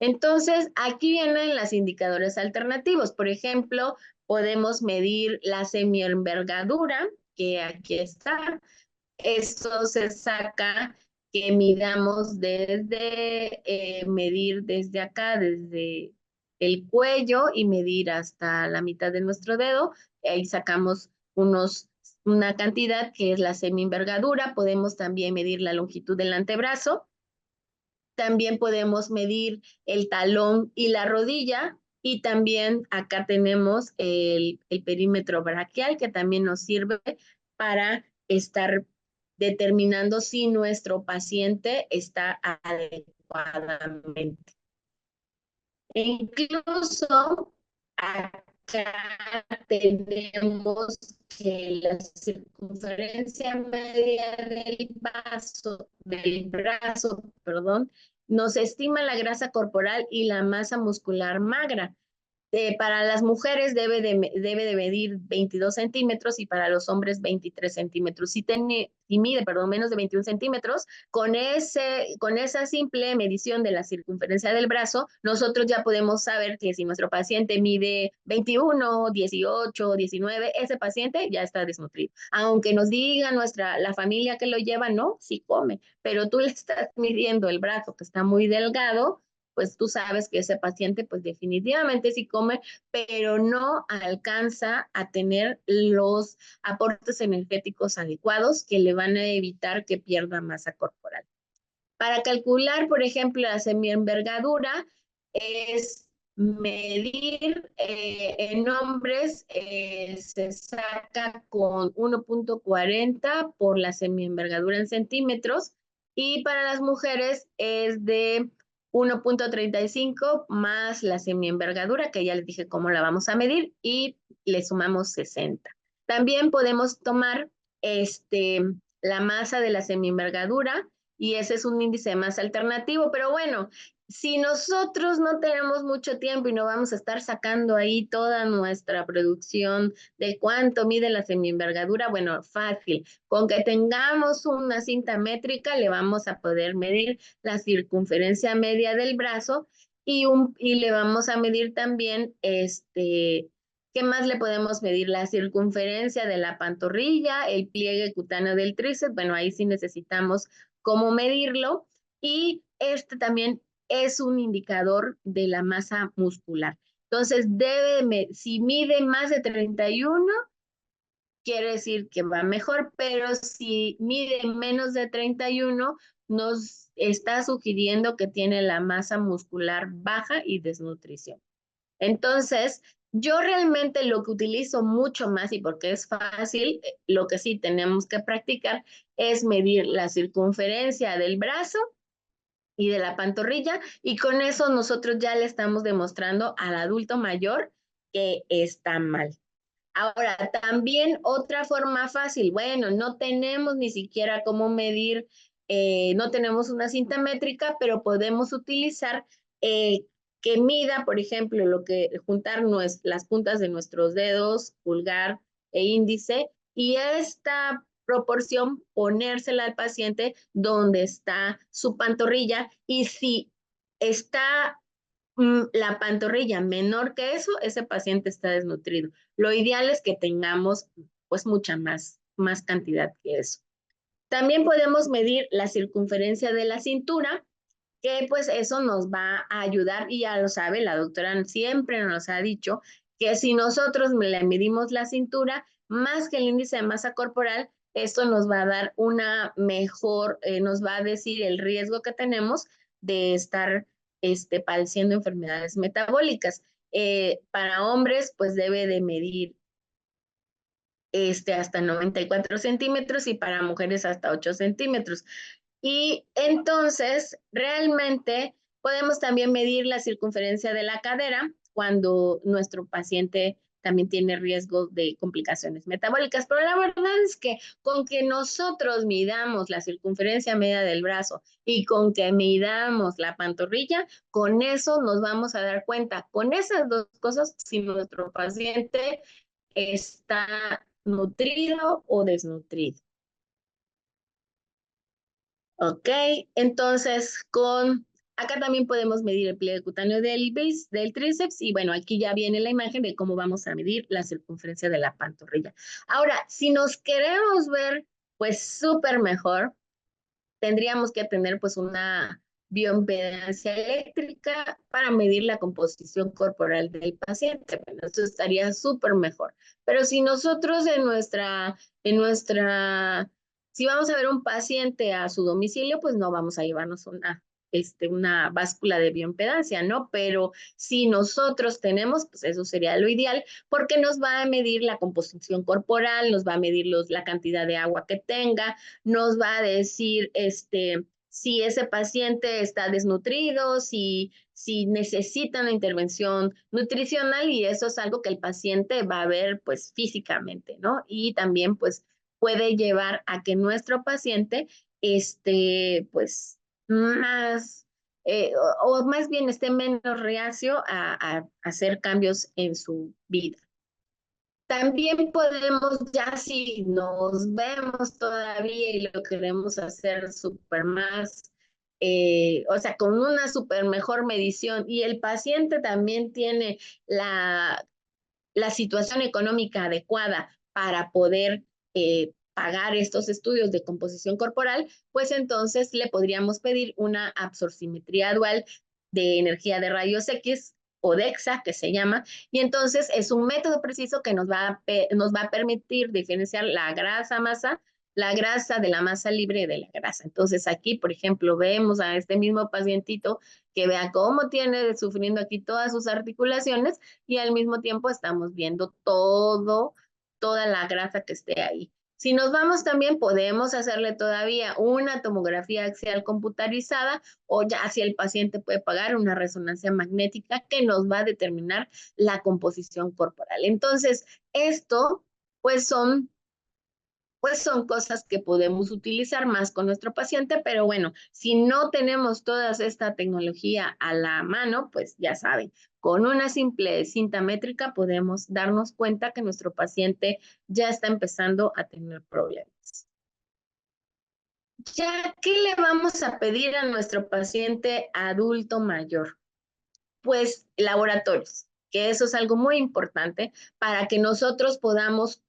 Entonces, aquí vienen los indicadores alternativos. Por ejemplo, podemos medir la semienvergadura, que aquí está. Esto se saca que midamos desde, medir desde acá, desde el cuello y medir hasta la mitad de nuestro dedo. Ahí sacamos una cantidad que es la semienvergadura. Podemos también medir la longitud del antebrazo. También podemos medir el talón y la rodilla. Y también acá tenemos el perímetro braquial, que también nos sirve para estar determinando si nuestro paciente está adecuadamente. E incluso acá tenemos que la circunferencia media del brazo, perdón, nos estima la grasa corporal y la masa muscular magra. Para las mujeres debe de medir 22 centímetros y para los hombres 23 centímetros. Si mide, menos de 21 centímetros, con esa simple medición de la circunferencia del brazo, nosotros ya podemos saber que si nuestro paciente mide 21, 18, 19, ese paciente ya está desnutrido. Aunque nos diga la familia que lo lleva, no, sí come, pero tú le estás midiendo el brazo que está muy delgado, pues tú sabes que ese paciente pues definitivamente sí come, pero no alcanza a tener los aportes energéticos adecuados que le van a evitar que pierda masa corporal. Para calcular, por ejemplo, la semienvergadura es medir en hombres, se saca con 1.40 por la semienvergadura en centímetros, y para las mujeres es de 1.35 más la semienvergadura, que ya les dije cómo la vamos a medir, y le sumamos 60. También podemos tomar la masa de la semienvergadura, y ese es un índice más alternativo, pero bueno, si nosotros no tenemos mucho tiempo y no vamos a estar sacando ahí toda nuestra producción de cuánto mide la semienvergadura, bueno, fácil, con que tengamos una cinta métrica le vamos a poder medir la circunferencia media del brazo, y le vamos a medir también ¿qué más le podemos medir? La circunferencia de la pantorrilla, el pliegue cutáneo del tríceps. Bueno, ahí sí necesitamos cómo medirlo, y este también es un indicador de la masa muscular. Entonces, si mide más de 31, quiere decir que va mejor, pero si mide menos de 31, nos está sugiriendo que tiene la masa muscular baja y desnutrición. Entonces, yo realmente lo que utilizo mucho más, y porque es fácil, lo que sí tenemos que practicar es medir la circunferencia del brazo y de la pantorrilla, y con eso nosotros ya le estamos demostrando al adulto mayor que está mal. Ahora, también otra forma fácil, bueno, no tenemos ni siquiera cómo medir, no tenemos una cinta métrica, pero podemos utilizar que mida, por ejemplo, juntar las puntas de nuestros dedos, pulgar e índice, y esta proporción ponérsela al paciente donde está su pantorrilla, y si está la pantorrilla menor que eso, ese paciente está desnutrido. Lo ideal es que tengamos pues mucha más cantidad que eso. También podemos medir la circunferencia de la cintura, que pues eso nos va a ayudar, y ya lo sabe, la doctora siempre nos ha dicho que si nosotros le medimos la cintura más que el índice de masa corporal, esto nos va a dar una mejor, nos va a decir el riesgo que tenemos de estar padeciendo enfermedades metabólicas. Para hombres, pues debe de medir hasta 94 centímetros, y para mujeres hasta 8 centímetros. Y entonces, realmente podemos también medir la circunferencia de la cadera cuando nuestro paciente también tiene riesgo de complicaciones metabólicas. Pero la verdad es que con que nosotros midamos la circunferencia media del brazo y con que midamos la pantorrilla, con eso nos vamos a dar cuenta, con esas dos cosas, si nuestro paciente está nutrido o desnutrido. Ok, entonces acá también podemos medir el pliegue cutáneo del tríceps y bueno, aquí ya viene la imagen de cómo vamos a medir la circunferencia de la pantorrilla. Ahora, si nos queremos ver pues súper mejor, tendríamos que tener pues una bioimpedancia eléctrica para medir la composición corporal del paciente. Bueno, eso estaría súper mejor. Pero si nosotros si vamos a ver un paciente a su domicilio, pues no vamos a llevarnos una báscula de bioimpedancia, ¿no? Pero si nosotros tenemos, pues eso sería lo ideal, porque nos va a medir la composición corporal, nos va a medir la cantidad de agua que tenga, nos va a decir si ese paciente está desnutrido, si necesita una intervención nutricional, y eso es algo que el paciente va a ver pues físicamente, ¿no? Y también pues puede llevar a que nuestro paciente esté pues más, o más bien esté menos reacio a hacer cambios en su vida. También podemos, ya si nos vemos todavía y lo queremos hacer súper más, o sea, con una súper mejor medición y el paciente también tiene la situación económica adecuada para poder pagar estos estudios de composición corporal, pues entonces le podríamos pedir una absorcimetría dual de energía de rayos X o DEXA, que se llama, y entonces es un método preciso que nos va a permitir diferenciar la grasa de la masa libre de la grasa. Entonces aquí, por ejemplo, vemos a este mismo pacientito que vea cómo tiene sufriendo aquí todas sus articulaciones y al mismo tiempo estamos viendo toda la grasa que esté ahí. Si nos vamos también, podemos hacerle todavía una tomografía axial computarizada o ya si el paciente puede pagar una resonancia magnética que nos va a determinar la composición corporal. Entonces, esto pues son cosas que podemos utilizar más con nuestro paciente, pero bueno, si no tenemos toda esta tecnología a la mano, pues ya saben, con una simple cinta métrica podemos darnos cuenta que nuestro paciente ya está empezando a tener problemas. ¿Ya qué le vamos a pedir a nuestro paciente adulto mayor? Pues laboratorios, que eso es algo muy importante para que nosotros podamos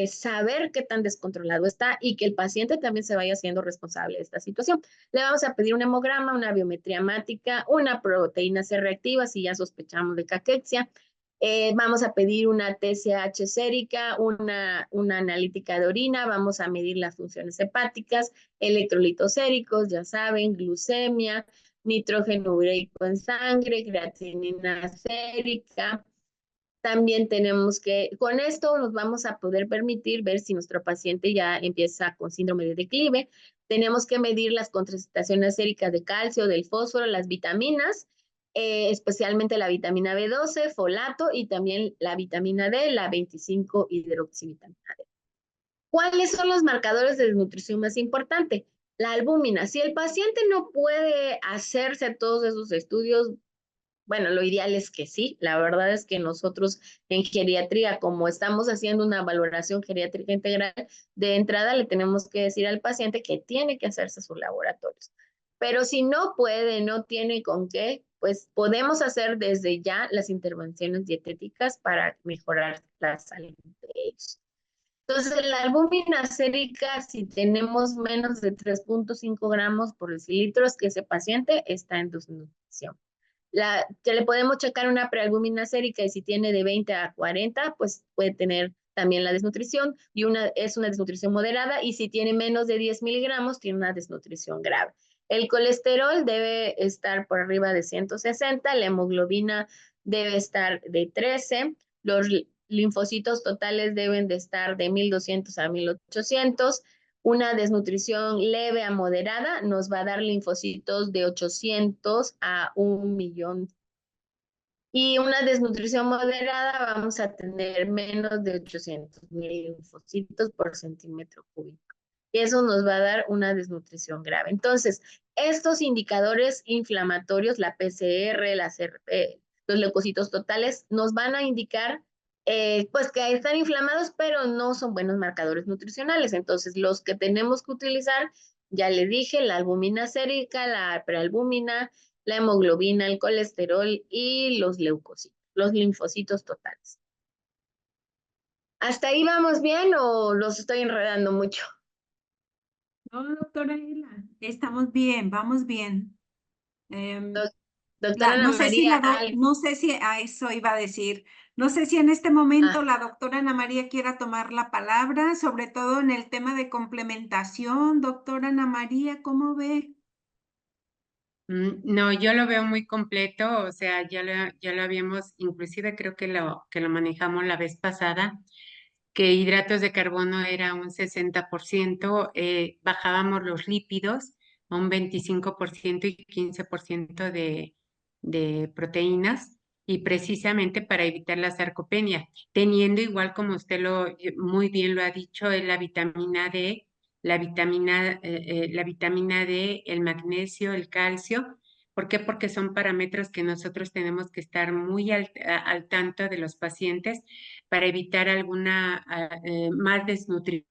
saber qué tan descontrolado está y que el paciente también se vaya siendo responsable de esta situación. Le vamos a pedir un hemograma, una biometría hemática, una proteína C reactiva si ya sospechamos de caquexia. Vamos a pedir una TSH sérica, una analítica de orina, vamos a medir las funciones hepáticas, electrolitos séricos, ya saben, glucemia, nitrógeno ureico en sangre, creatinina sérica. También tenemos con esto nos vamos a poder permitir ver si nuestro paciente ya empieza con síndrome de declive. Tenemos que medir las concentraciones séricas de calcio, del fósforo, las vitaminas, especialmente la vitamina B12, folato y también la vitamina D, la 25-hidroxivitamina D. ¿Cuáles son los marcadores de desnutrición más importantes? La albúmina. Si el paciente no puede hacerse todos esos estudios, bueno, lo ideal es que sí. La verdad es que nosotros en geriatría, como estamos haciendo una valoración geriátrica integral, de entrada le tenemos que decir al paciente que tiene que hacerse sus laboratorios. Pero si no puede, no tiene con qué, pues podemos hacer desde ya las intervenciones dietéticas para mejorar la salud de ellos. Entonces, la albúmina sérica, si tenemos menos de 3.5 gramos por decilitro, es que ese paciente está en desnutrición. Que le podemos checar una prealbúmina sérica y si tiene de 20 a 40, pues puede tener también la desnutrición y es una desnutrición moderada y si tiene menos de 10 miligramos, tiene una desnutrición grave. El colesterol debe estar por arriba de 160, la hemoglobina debe estar de 13, los linfocitos totales deben de estar de 1200 a 1800. Una desnutrición leve a moderada nos va a dar linfocitos de 800 a 1.000.000. Y una desnutrición moderada vamos a tener menos de 800.000 linfocitos por centímetro cúbico. Y eso nos va a dar una desnutrición grave. Entonces, estos indicadores inflamatorios, la PCR, los leucocitos totales, nos van a indicar pues que están inflamados, pero no son buenos marcadores nutricionales. Entonces, los que tenemos que utilizar, ya le dije, la albúmina sérica, la prealbúmina, la hemoglobina, el colesterol y los leucocitos, los linfocitos totales. ¿Hasta ahí vamos bien o los estoy enredando mucho? No, doctora Ela, estamos bien, vamos bien. Doctora Ana No sé si María, no sé si a eso iba a decir. No sé si en este momento la doctora Ana María quiera tomar la palabra, sobre todo en el tema de complementación. Doctora Ana María, ¿cómo ve? No, yo lo veo muy completo, o sea, ya lo habíamos, inclusive creo que lo manejamos la vez pasada, que hidratos de carbono era un 60%, bajábamos los lípidos a un 25% y 15% de proteínas, y precisamente para evitar la sarcopenia, teniendo igual como usted muy bien lo ha dicho, es la vitamina D, la vitamina D, el magnesio, el calcio. ¿Por qué? Porque son parámetros que nosotros tenemos que estar muy al tanto de los pacientes para evitar alguna más desnutrición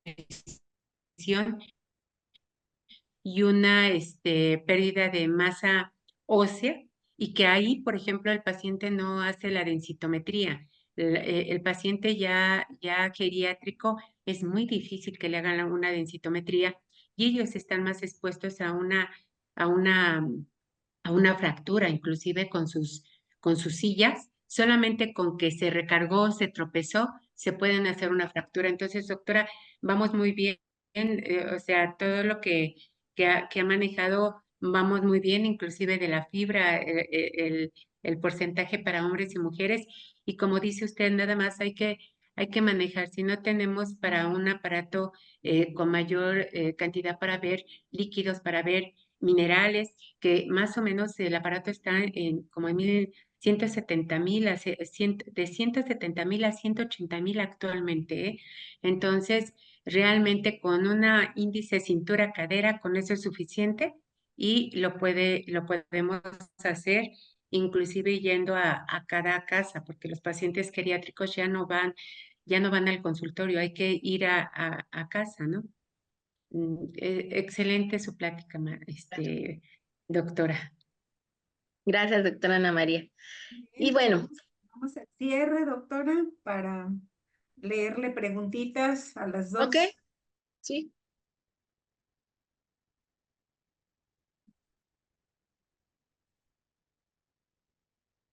y una pérdida de masa ósea, y que ahí, por ejemplo, el paciente no hace la densitometría. El paciente ya geriátrico es muy difícil que le hagan una densitometría, y ellos están más expuestos a una, a una fractura, inclusive con sus sillas. Solamente con que se recargó, se tropezó, se pueden hacer una fractura. Entonces, doctora, vamos muy bien, o sea, todo lo que ha manejado, vamos muy bien, inclusive de la fibra, el porcentaje para hombres y mujeres. Y como dice usted, nada más hay que manejar. Si no tenemos para un aparato con mayor cantidad para ver líquidos, para ver minerales, que más o menos el aparato está en como en 170,000, de 170,000 a 180,000 actualmente, ¿eh? Entonces, realmente con una índice cintura-cadera, con eso es suficiente, y lo podemos hacer inclusive yendo a cada casa, porque los pacientes geriátricos ya no van al consultorio, hay que ir a casa, ¿no? Excelente su plática, doctora. Gracias, doctora Ana María. Bien, Y pues bueno, vamos al cierre, doctora, para leerle preguntitas a las ok, dos. sí.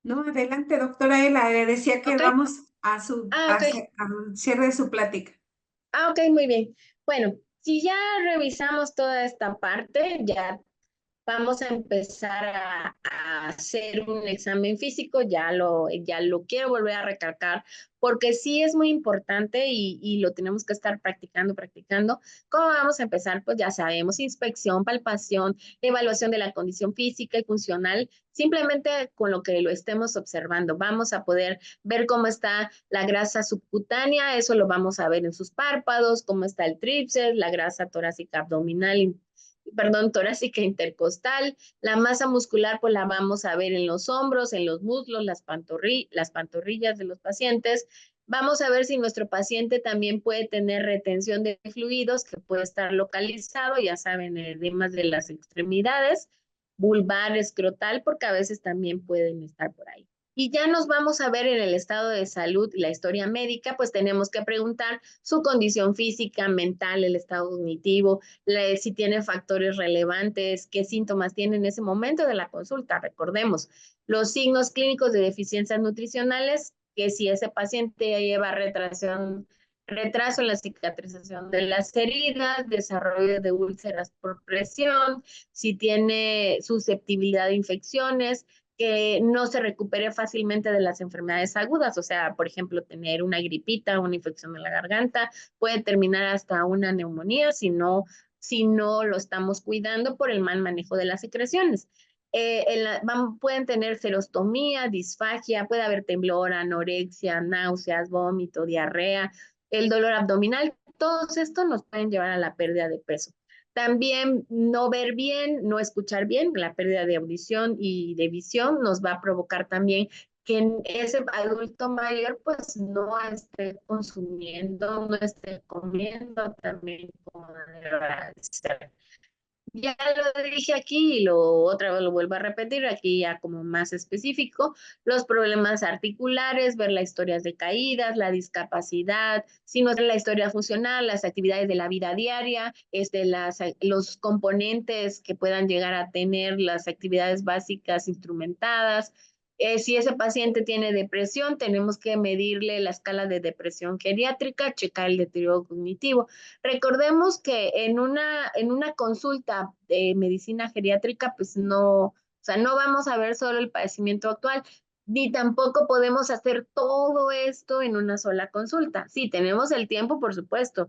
No, adelante, doctora Ela, le decía que Ok. vamos Ok. al cierre de su plática. Ok, muy bien. Bueno, si ya revisamos toda esta parte, ya vamos a empezar a hacer un examen físico, ya lo quiero volver a recalcar, porque sí es muy importante y lo tenemos que estar practicando, practicando. ¿Cómo vamos a empezar? Pues ya sabemos, inspección, palpación, evaluación de la condición física y funcional, simplemente con lo que lo estemos observando. Vamos a poder ver cómo está la grasa subcutánea, eso lo vamos a ver en sus párpados, cómo está el tríceps, la grasa torácica abdominal, perdón, torácica intercostal. La masa muscular pues la vamos a ver en los hombros, en los muslos, las pantorrillas de los pacientes. Vamos a ver si nuestro paciente también puede tener retención de fluidos, que puede estar localizado, ya saben, edemas de las extremidades, vulvar, escrotal, porque a veces también pueden estar por ahí. Y ya nos vamos a ver en el estado de salud y la historia médica, pues tenemos que preguntar su condición física, mental, el estado cognitivo, si tiene factores relevantes, qué síntomas tiene en ese momento de la consulta. Recordemos, los signos clínicos de deficiencias nutricionales, que si ese paciente lleva retraso en la cicatrización de las heridas, desarrollo de úlceras por presión, si tiene susceptibilidad a infecciones, que no se recupere fácilmente de las enfermedades agudas, o sea, por ejemplo, tener una gripita, una infección de la garganta, puede terminar hasta una neumonía si no lo estamos cuidando por el mal manejo de las secreciones. Pueden tener serostomía, disfagia, puede haber temblor, anorexia, náuseas, vómito, diarrea, el dolor abdominal. Todos estos nos pueden llevar a la pérdida de peso. También no ver bien, no escuchar bien, la pérdida de audición y de visión nos va a provocar también que ese adulto mayor pues no esté consumiendo, no esté comiendo también como debe ser. Ya lo dije aquí y otra vez lo vuelvo a repetir, aquí ya como más específico, los problemas articulares, ver las historias de caídas, la discapacidad, si no es la historia funcional, las actividades de la vida diaria, los componentes que puedan llegar a tener las actividades básicas instrumentadas. Si ese paciente tiene depresión, tenemos que medirle la escala de depresión geriátrica, checar el deterioro cognitivo. Recordemos que en una consulta de medicina geriátrica, pues no, o sea, no vamos a ver solo el padecimiento actual, ni tampoco podemos hacer todo esto en una sola consulta. Sí, tenemos el tiempo, por supuesto,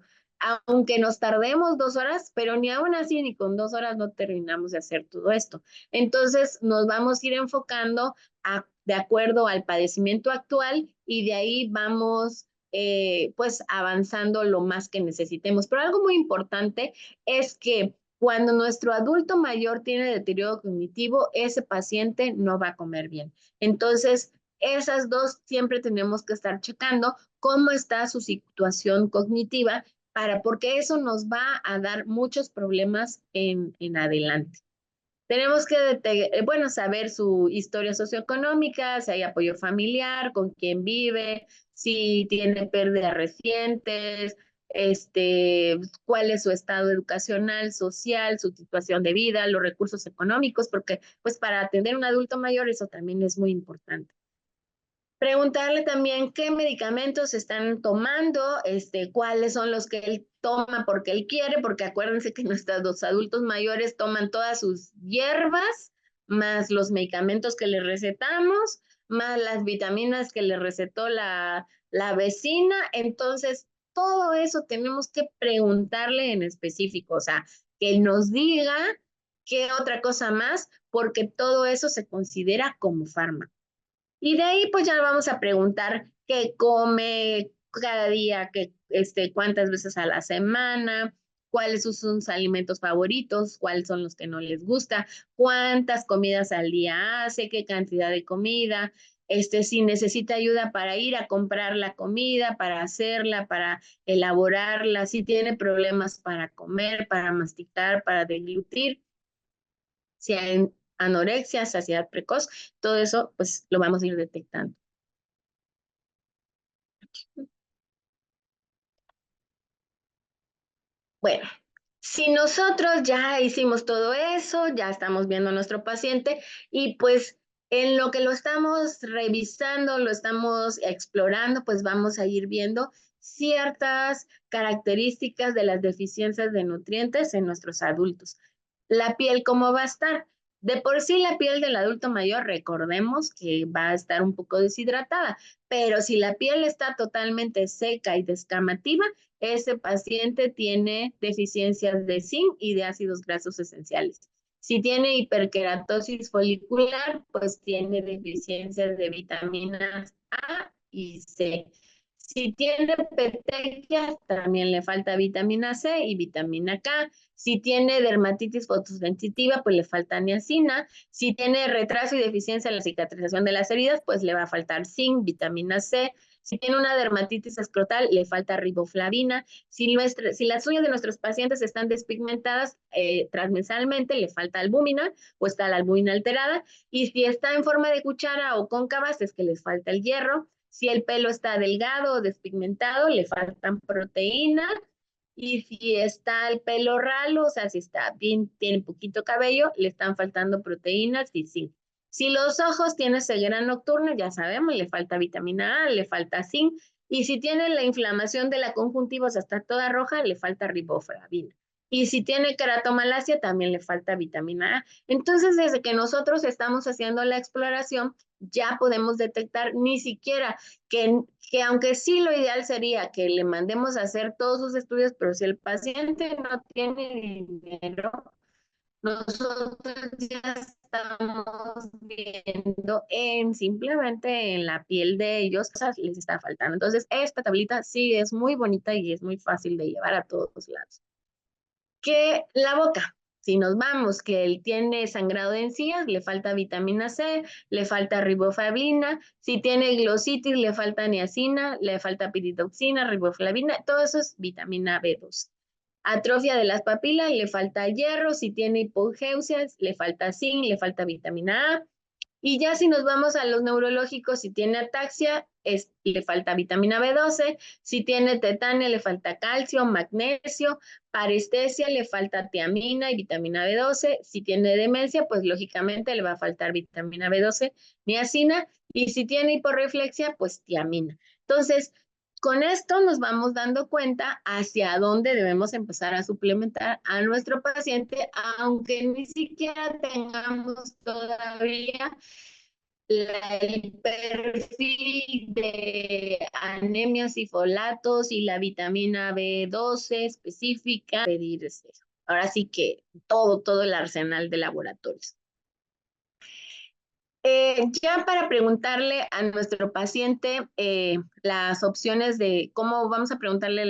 aunque nos tardemos 2 horas, pero ni aún así, ni con 2 horas no terminamos de hacer todo esto. Entonces, nos vamos a ir enfocando de acuerdo al padecimiento actual y de ahí vamos pues avanzando lo más que necesitemos. Pero algo muy importante es que cuando nuestro adulto mayor tiene deterioro cognitivo, ese paciente no va a comer bien. Entonces, esas dos siempre tenemos que estar checando cómo está su situación cognitiva porque eso nos va a dar muchos problemas en adelante. Tenemos que, bueno, saber su historia socioeconómica, si hay apoyo familiar, con quién vive, si tiene pérdidas recientes, cuál es su estado educacional, social, su situación de vida, los recursos económicos, porque pues para atender a un adulto mayor eso también es muy importante. Preguntarle también qué medicamentos están tomando, cuáles son los que él toma porque él quiere, porque acuérdense que los adultos mayores toman todas sus hierbas, más los medicamentos que le recetamos, más las vitaminas que le recetó la vecina. Entonces, todo eso tenemos que preguntarle en específico, o sea, que nos diga qué otra cosa más, porque todo eso se considera como fármaco. Y de ahí pues ya vamos a preguntar qué come cada día, cuántas veces a la semana, cuáles son sus alimentos favoritos, cuáles son los que no les gusta, cuántas comidas al día hace, qué cantidad de comida, si necesita ayuda para ir a comprar la comida, para hacerla, para elaborarla, si tiene problemas para comer, para masticar, para deglutir, si hay anorexia, saciedad precoz, todo eso pues lo vamos a ir detectando. Bueno, si nosotros ya hicimos todo eso, ya estamos viendo a nuestro paciente y pues en lo que lo estamos revisando, lo estamos explorando, pues vamos a ir viendo ciertas características de las deficiencias de nutrientes en nuestros adultos. La piel, ¿cómo va a estar? De por sí la piel del adulto mayor, recordemos que va a estar un poco deshidratada, pero si la piel está totalmente seca y descamativa, ese paciente tiene deficiencias de zinc y de ácidos grasos esenciales. Si tiene hiperkeratosis folicular, pues tiene deficiencias de vitaminas A y C. Si tiene petequias, también le falta vitamina C y vitamina K. Si tiene dermatitis fotosensitiva, pues le falta niacina. Si tiene retraso y deficiencia en la cicatrización de las heridas, pues le va a faltar zinc, vitamina C. Si tiene una dermatitis escrotal, le falta riboflavina. Si las uñas de nuestros pacientes están despigmentadas transversalmente, le falta albúmina o está la albúmina alterada. Y si está en forma de cuchara o cóncavas, es que les falta el hierro. Si el pelo está delgado o despigmentado, le faltan proteínas. Y si está el pelo ralo, o sea, si está bien, tiene poquito cabello, le están faltando proteínas y zinc. Si los ojos tienen ceguera nocturna, ya sabemos, le falta vitamina A, le falta zinc. Y si tiene la inflamación de la conjuntiva, o sea, está toda roja, le falta riboflavina. Y si tiene queratomalacia, también le falta vitamina A. Entonces, desde que nosotros estamos haciendo la exploración, ya podemos detectar ni siquiera que aunque sí lo ideal sería que le mandemos a hacer todos sus estudios, pero si el paciente no tiene dinero, nosotros ya estamos viendo simplemente en la piel de ellos, cosas les está faltando. Entonces, esta tablita sí es muy bonita y es muy fácil de llevar a todos lados. Que la boca. Si nos vamos que él tiene sangrado de encías, le falta vitamina C, le falta riboflavina. Si tiene glositis, le falta niacina, le falta piridoxina, riboflavina. Todo eso es vitamina B2. Atrofia de las papilas, le falta hierro. Si tiene hipogeusia, le falta zinc, le falta vitamina A. Y ya si nos vamos a los neurológicos, si tiene ataxia, le falta vitamina B12, si tiene tetania, le falta calcio, magnesio, parestesia, le falta tiamina y vitamina B12, si tiene demencia, pues lógicamente le va a faltar vitamina B12, niacina, y si tiene hiporreflexia, pues tiamina. Entonces, con esto nos vamos dando cuenta hacia dónde debemos empezar a suplementar a nuestro paciente, aunque ni siquiera tengamos todavía el perfil de anemias y folatos y la vitamina B12 específica. Pedir ahora sí que todo el arsenal de laboratorios. Ya para preguntarle a nuestro paciente las opciones de cómo vamos a preguntarle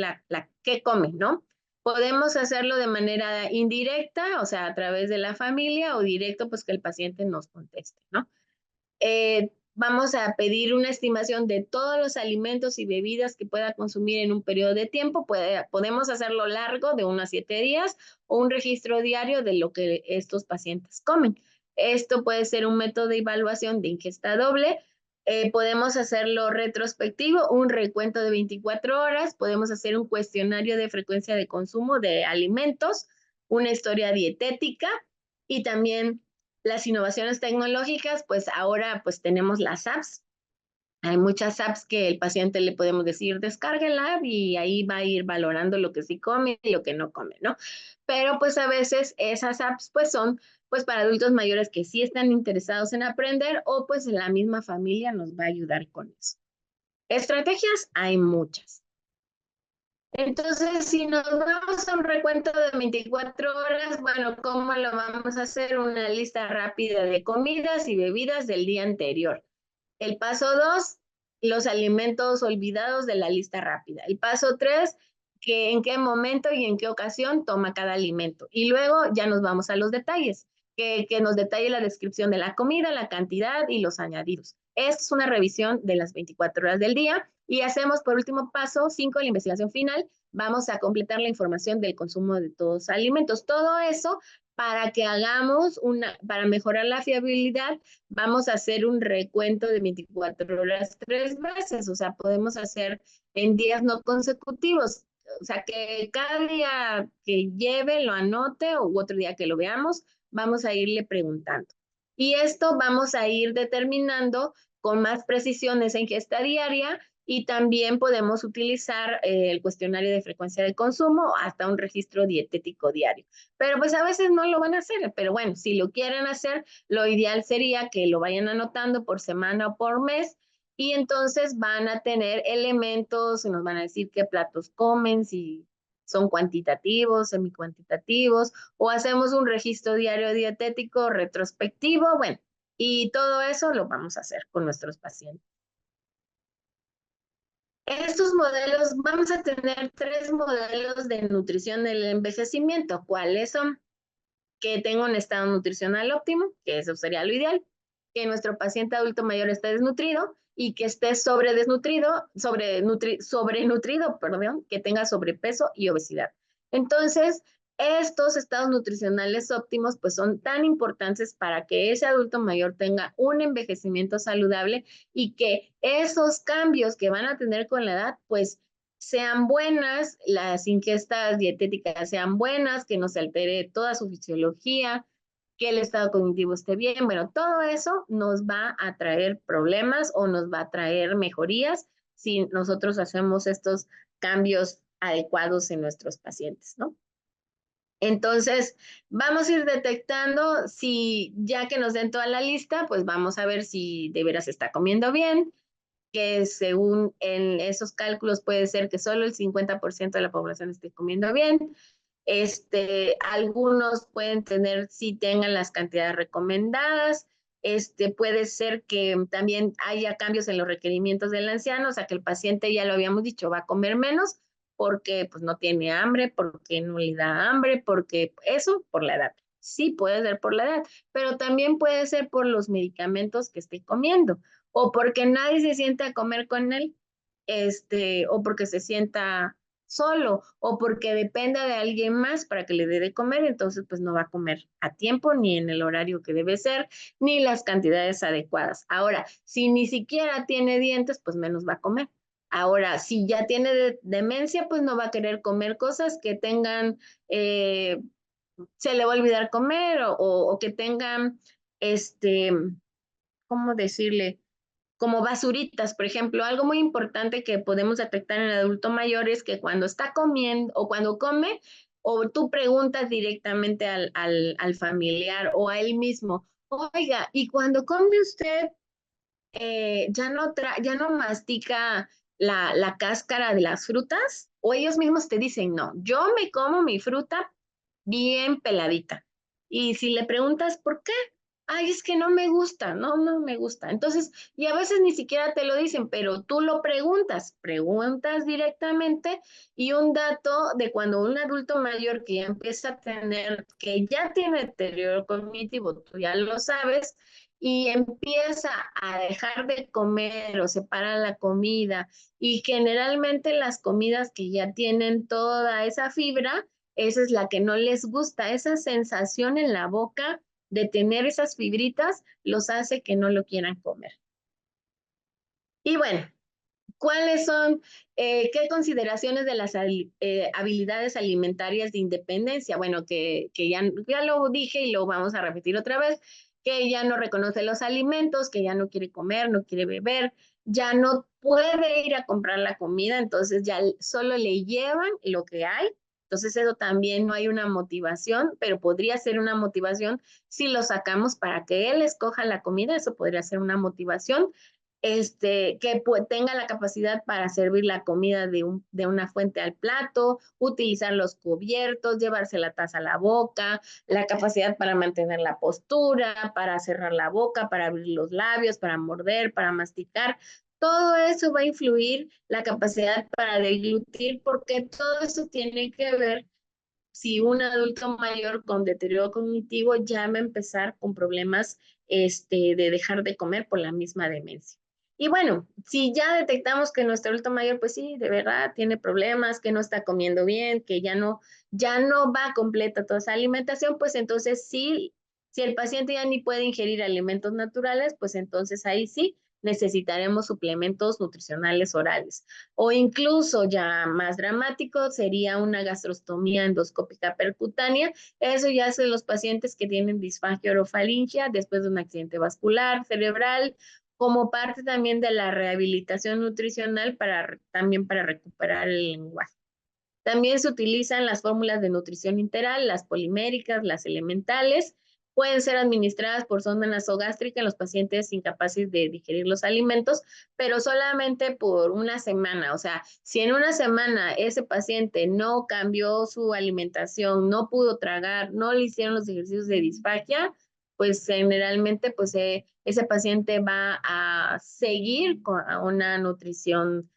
qué come, ¿no? Podemos hacerlo de manera indirecta, o sea, a través de la familia, o directo, pues que el paciente nos conteste, ¿no? Vamos a pedir una estimación de todos los alimentos y bebidas que pueda consumir en un periodo de tiempo. Podemos hacerlo largo, de 1 a 7 días, o un registro diario de lo que estos pacientes comen. Esto puede ser un método de evaluación de ingesta doble. Podemos hacerlo retrospectivo, un recuento de 24 horas. Podemos hacer un cuestionario de frecuencia de consumo de alimentos, una historia dietética y también las innovaciones tecnológicas. Pues ahora pues tenemos las apps. Hay muchas apps que el paciente le podemos decir, descargue la app y ahí va a ir valorando lo que sí come y lo que no come, ¿no? Pero pues a veces esas apps pues son pues para adultos mayores que sí están interesados en aprender, o pues la misma familia nos va a ayudar con eso. Estrategias hay muchas. Entonces, si nos vamos a un recuento de 24 horas, bueno, ¿cómo lo vamos a hacer? Una lista rápida de comidas y bebidas del día anterior. El paso 2, los alimentos olvidados de la lista rápida. El paso 3, que en qué momento y en qué ocasión toma cada alimento. Y luego ya nos vamos a los detalles, que nos detalle la descripción de la comida, la cantidad y los añadidos. Esta es una revisión de las 24 horas del día. Y hacemos por último paso 5, la investigación final. Vamos a completar la información del consumo de todos los alimentos. Todo eso para que hagamos para mejorar la fiabilidad, vamos a hacer un recuento de 24 horas 3 veces. O sea, podemos hacer en días no consecutivos. O sea, que cada día que lleve lo anote, o otro día que lo veamos, vamos a irle preguntando. Y esto vamos a ir determinando con más precisión esa ingesta diaria. Y también podemos utilizar el cuestionario de frecuencia de consumo, hasta un registro dietético diario. Pero pues a veces no lo van a hacer, pero bueno, si lo quieren hacer, lo ideal sería que lo vayan anotando por semana o por mes, y entonces van a tener elementos, nos van a decir qué platos comen, si son cuantitativos, semicuantitativos, o hacemos un registro diario dietético retrospectivo, bueno, y todo eso lo vamos a hacer con nuestros pacientes. Estos modelos, vamos a tener 3 modelos de nutrición del envejecimiento. ¿Cuáles son? Que tenga un estado nutricional óptimo, que eso sería lo ideal, que nuestro paciente adulto mayor esté desnutrido y que esté sobrenutrido, perdón, que tenga sobrepeso y obesidad. Entonces, estos estados nutricionales óptimos pues son tan importantes para que ese adulto mayor tenga un envejecimiento saludable, y que esos cambios que van a tener con la edad pues sean buenas, las ingestas dietéticas sean buenas, que no se altere toda su fisiología, que el estado cognitivo esté bien. Bueno, todo eso nos va a traer problemas o nos va a traer mejorías si nosotros hacemos estos cambios adecuados en nuestros pacientes, ¿no? Entonces, vamos a ir detectando si, ya que nos den toda la lista, pues vamos a ver si de veras está comiendo bien, que según en esos cálculos puede ser que solo el 50% de la población esté comiendo bien. Algunos pueden tener, si tengan las cantidades recomendadas. Puede ser que también haya cambios en los requerimientos del anciano, o sea que el paciente, ya lo habíamos dicho, va a comer menos porque pues no tiene hambre, porque no le da hambre, porque eso por la edad. Sí, puede ser por la edad, pero también puede ser por los medicamentos que esté comiendo o porque nadie se siente a comer con él, o porque se sienta solo o porque dependa de alguien más para que le dé de comer, entonces pues no va a comer a tiempo ni en el horario que debe ser, ni las cantidades adecuadas. Ahora, si ni siquiera tiene dientes, pues menos va a comer. Ahora, si ya tiene demencia, pues no va a querer comer cosas que tengan, se le va a olvidar comer o que tengan, ¿cómo decirle? Como basuritas, por ejemplo, algo muy importante que podemos detectar en el adulto mayor es que cuando está comiendo o cuando come, o tú preguntas directamente al familiar o a él mismo, oiga, ¿y cuando come usted ya no mastica la cáscara de las frutas? O ellos mismos te dicen, no, yo me como mi fruta bien peladita. Y si le preguntas por qué, ay, es que no me gusta, no me gusta. Entonces, y a veces ni siquiera te lo dicen, pero tú lo preguntas directamente. Y un dato de cuando un adulto mayor que ya empieza a tener, que ya tiene deterioro cognitivo, tú ya lo sabes, y empieza a dejar de comer o separa la comida, y generalmente las comidas que ya tienen toda esa fibra, esa es la que no les gusta, esa sensación en la boca de tener esas fibritas los hace que no lo quieran comer. Y bueno, ¿cuáles son, qué consideraciones de las habilidades alimentarias de independencia? Bueno, que ya lo dije y lo vamos a repetir otra vez, que ya no reconoce los alimentos, que ya no quiere comer, no quiere beber, ya no puede ir a comprar la comida, entonces ya solo le llevan lo que hay. Entonces eso también no hay una motivación, pero podría ser una motivación si lo sacamos para que él escoja la comida, eso podría ser una motivación, que tenga la capacidad para servir la comida de una fuente al plato, utilizar los cubiertos, llevarse la taza a la boca, la capacidad para mantener la postura, para cerrar la boca, para abrir los labios, para morder, para masticar. Todo eso va a influir la capacidad para deglutir, porque todo eso tiene que ver si un adulto mayor con deterioro cognitivo ya va a empezar con problemas, de dejar de comer por la misma demencia. Y bueno, si ya detectamos que nuestro adulto mayor, pues sí, de verdad tiene problemas, que no está comiendo bien, que ya no va completa toda esa alimentación, pues entonces sí, si el paciente ya ni puede ingerir alimentos naturales, pues entonces ahí sí necesitaremos suplementos nutricionales orales. O incluso ya más dramático sería una gastrostomía endoscópica percutánea. Eso ya es en los pacientes que tienen disfagia orofaringia después de un accidente vascular cerebral, como parte también de la rehabilitación nutricional también para recuperar el lenguaje. También se utilizan las fórmulas de nutrición integral, las poliméricas, las elementales. Pueden ser administradas por sonda nasogástrica en los pacientes incapaces de digerir los alimentos, pero solamente por una semana. O sea, si en una semana ese paciente no cambió su alimentación, no pudo tragar, no le hicieron los ejercicios de disfagia, pues generalmente pues, ese paciente va a seguir con una nutrición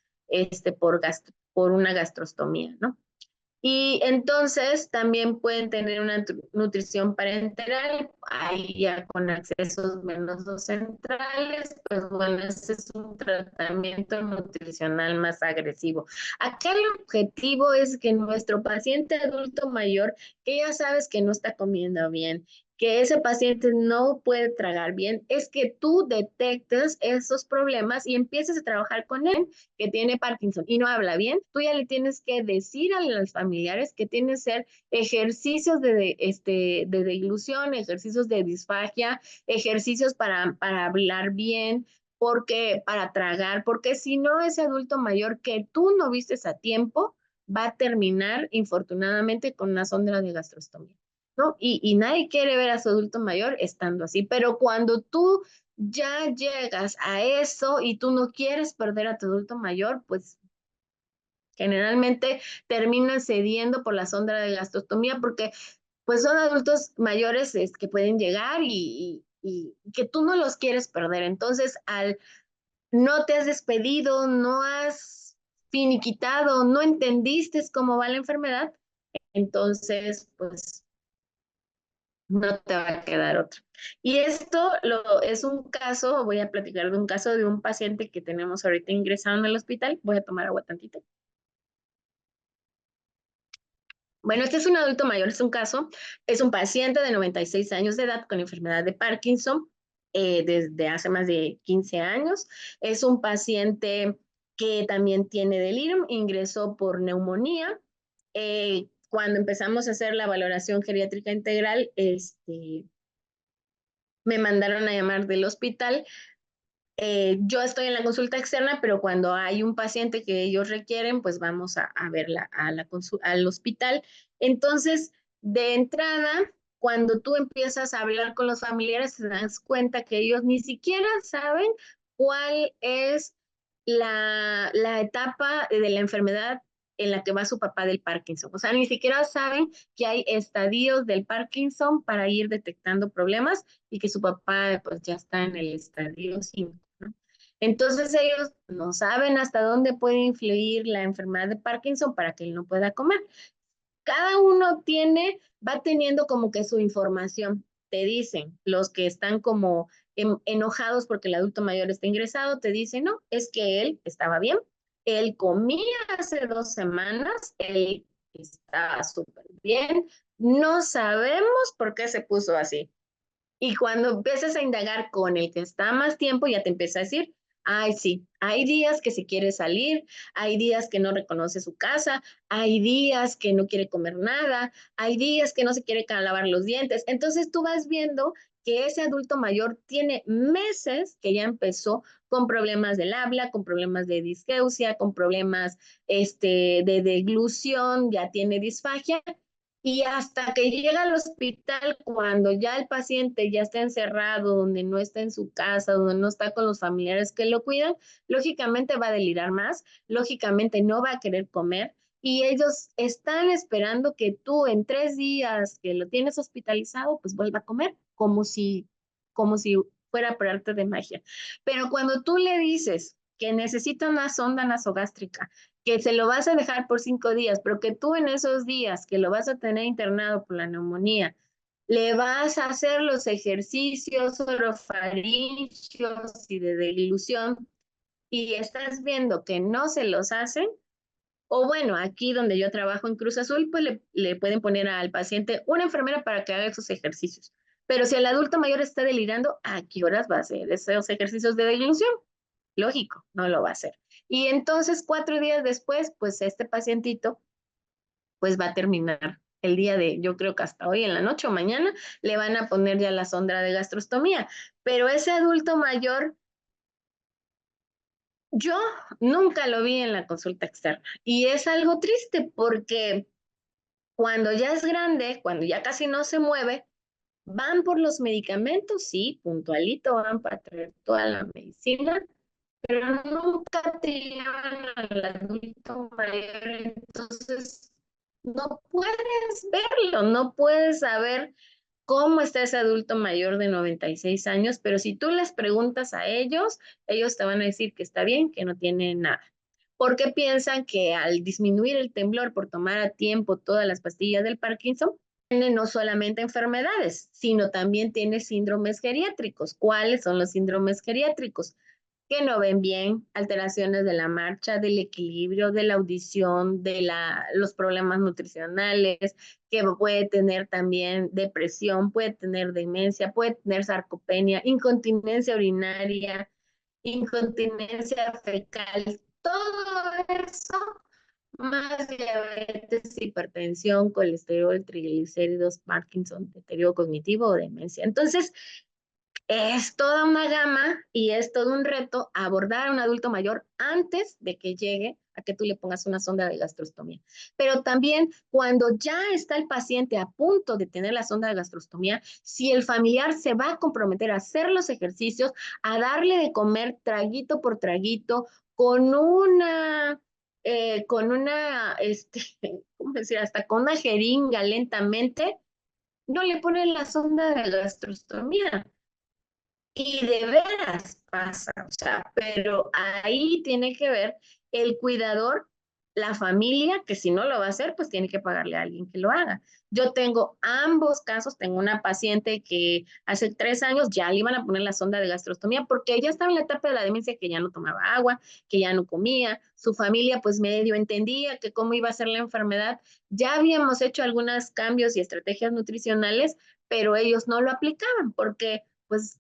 por una gastrostomía, ¿no? Y entonces también pueden tener una nutrición parenteral, ahí ya con accesos venosos centrales, pues bueno, ese es un tratamiento nutricional más agresivo. Acá el objetivo es que nuestro paciente adulto mayor, que ya sabes que no está comiendo bien, que ese paciente no puede tragar bien, es que tú detectes esos problemas y empieces a trabajar con él, que tiene Parkinson y no habla bien. Tú ya le tienes que decir a los familiares que tienen que ser ejercicios de deglución, ejercicios de disfagia, ejercicios para hablar bien, porque para tragar, porque si no, ese adulto mayor que tú no vistes a tiempo va a terminar infortunadamente con una sonda de gastrostomía, ¿no? Y nadie quiere ver a su adulto mayor estando así, pero cuando tú ya llegas a eso y tú no quieres perder a tu adulto mayor, pues generalmente terminan cediendo por la sonda de gastrostomía porque pues son adultos mayores que pueden llegar y que tú no los quieres perder. Entonces, al no te has despedido, no has finiquitado, no entendiste cómo va la enfermedad, entonces, pues no te va a quedar otra. Y esto es un caso, voy a platicar de un caso de un paciente que tenemos ahorita ingresado en el hospital. Voy a tomar agua tantito. Bueno, este es un adulto mayor, es un paciente de 96 años de edad con enfermedad de Parkinson desde hace más de 15 años. Es un paciente que también tiene delirium, ingresó por neumonía. Cuando empezamos a hacer la valoración geriátrica integral, me mandaron a llamar del hospital. Yo estoy en la consulta externa, pero cuando hay un paciente que ellos requieren, pues vamos a verla al hospital. Entonces, de entrada, cuando tú empiezas a hablar con los familiares, te das cuenta que ellos ni siquiera saben cuál es la etapa de la enfermedad en la que va su papá del Parkinson. O sea, ni siquiera saben que hay estadios del Parkinson para ir detectando problemas y que su papá pues ya está en el estadio 5. ¿No? Entonces ellos no saben hasta dónde puede influir la enfermedad de Parkinson para que él no pueda comer. Cada uno va teniendo como que su información. Te dicen, los que están como enojados porque el adulto mayor está ingresado, te dicen, no, es que él estaba bien, él comía hace 2 semanas, él estaba súper bien, no sabemos por qué se puso así. Y cuando empiezas a indagar con el que está más tiempo, ya te empieza a decir, ay, sí, hay días que se quiere salir, hay días que no reconoce su casa, hay días que no quiere comer nada, hay días que no se quiere lavar los dientes. Entonces tú vas viendo que ese adulto mayor tiene meses que ya empezó con problemas del habla, con problemas de disgeusia, con problemas de deglución, ya tiene disfagia. Y hasta que llega al hospital, cuando ya el paciente ya está encerrado, donde no está en su casa, donde no está con los familiares que lo cuidan, lógicamente va a delirar más, lógicamente no va a querer comer y ellos están esperando que tú en 3 días que lo tienes hospitalizado, pues vuelva a comer, como si fuera por arte de magia. Pero cuando tú le dices que necesita una sonda nasogástrica, que se lo vas a dejar por 5 días, pero que tú en esos días que lo vas a tener internado por la neumonía, le vas a hacer los ejercicios orofaringios y de dilución y estás viendo que no se los hacen, o bueno, aquí donde yo trabajo en Cruz Azul, pues le pueden poner al paciente una enfermera para que haga esos ejercicios. Pero si el adulto mayor está delirando, ¿a qué horas va a hacer esos ejercicios de dilución? Lógico, no lo va a hacer. Y entonces 4 días después, pues este pacientito, pues va a terminar el día de, yo creo que hasta hoy en la noche o mañana, le van a poner ya la sonda de gastrostomía. Pero ese adulto mayor, yo nunca lo vi en la consulta externa. Y es algo triste porque cuando ya es grande, cuando ya casi no se mueve, van por los medicamentos, sí, puntualito, van para traer toda la medicina, pero nunca te llevan al adulto mayor, entonces no puedes verlo, no puedes saber cómo está ese adulto mayor de 96 años, pero si tú les preguntas a ellos te van a decir que está bien, que no tiene nada. Porque piensan que al disminuir el temblor por tomar a tiempo todas las pastillas del Parkinson, tiene no solamente enfermedades, sino también tiene síndromes geriátricos. ¿Cuáles son los síndromes geriátricos? Que no ven bien, alteraciones de la marcha, del equilibrio, de la audición, los problemas nutricionales, que puede tener también depresión, puede tener demencia, puede tener sarcopenia, incontinencia urinaria, incontinencia fecal, todo eso, más diabetes, hipertensión, colesterol, triglicéridos, Parkinson, deterioro cognitivo o demencia. Entonces, es toda una gama y es todo un reto abordar a un adulto mayor antes de que llegue a que tú le pongas una sonda de gastrostomía. Pero también cuando ya está el paciente a punto de tener la sonda de gastrostomía, si el familiar se va a comprometer a hacer los ejercicios, a darle de comer traguito por traguito, ¿cómo decir? Hasta con una jeringa lentamente, no le ponen la sonda de gastrostomía. Y de veras pasa, o sea, pero ahí tiene que ver el cuidador la familia, que si no lo va a hacer, pues tiene que pagarle a alguien que lo haga. Yo tengo ambos casos, tengo una paciente que hace 3 años ya le iban a poner la sonda de gastrostomía porque ella estaba en la etapa de la demencia que ya no tomaba agua, que ya no comía, su familia pues medio entendía que cómo iba a ser la enfermedad. Ya habíamos hecho algunos cambios y estrategias nutricionales, pero ellos no lo aplicaban porque pues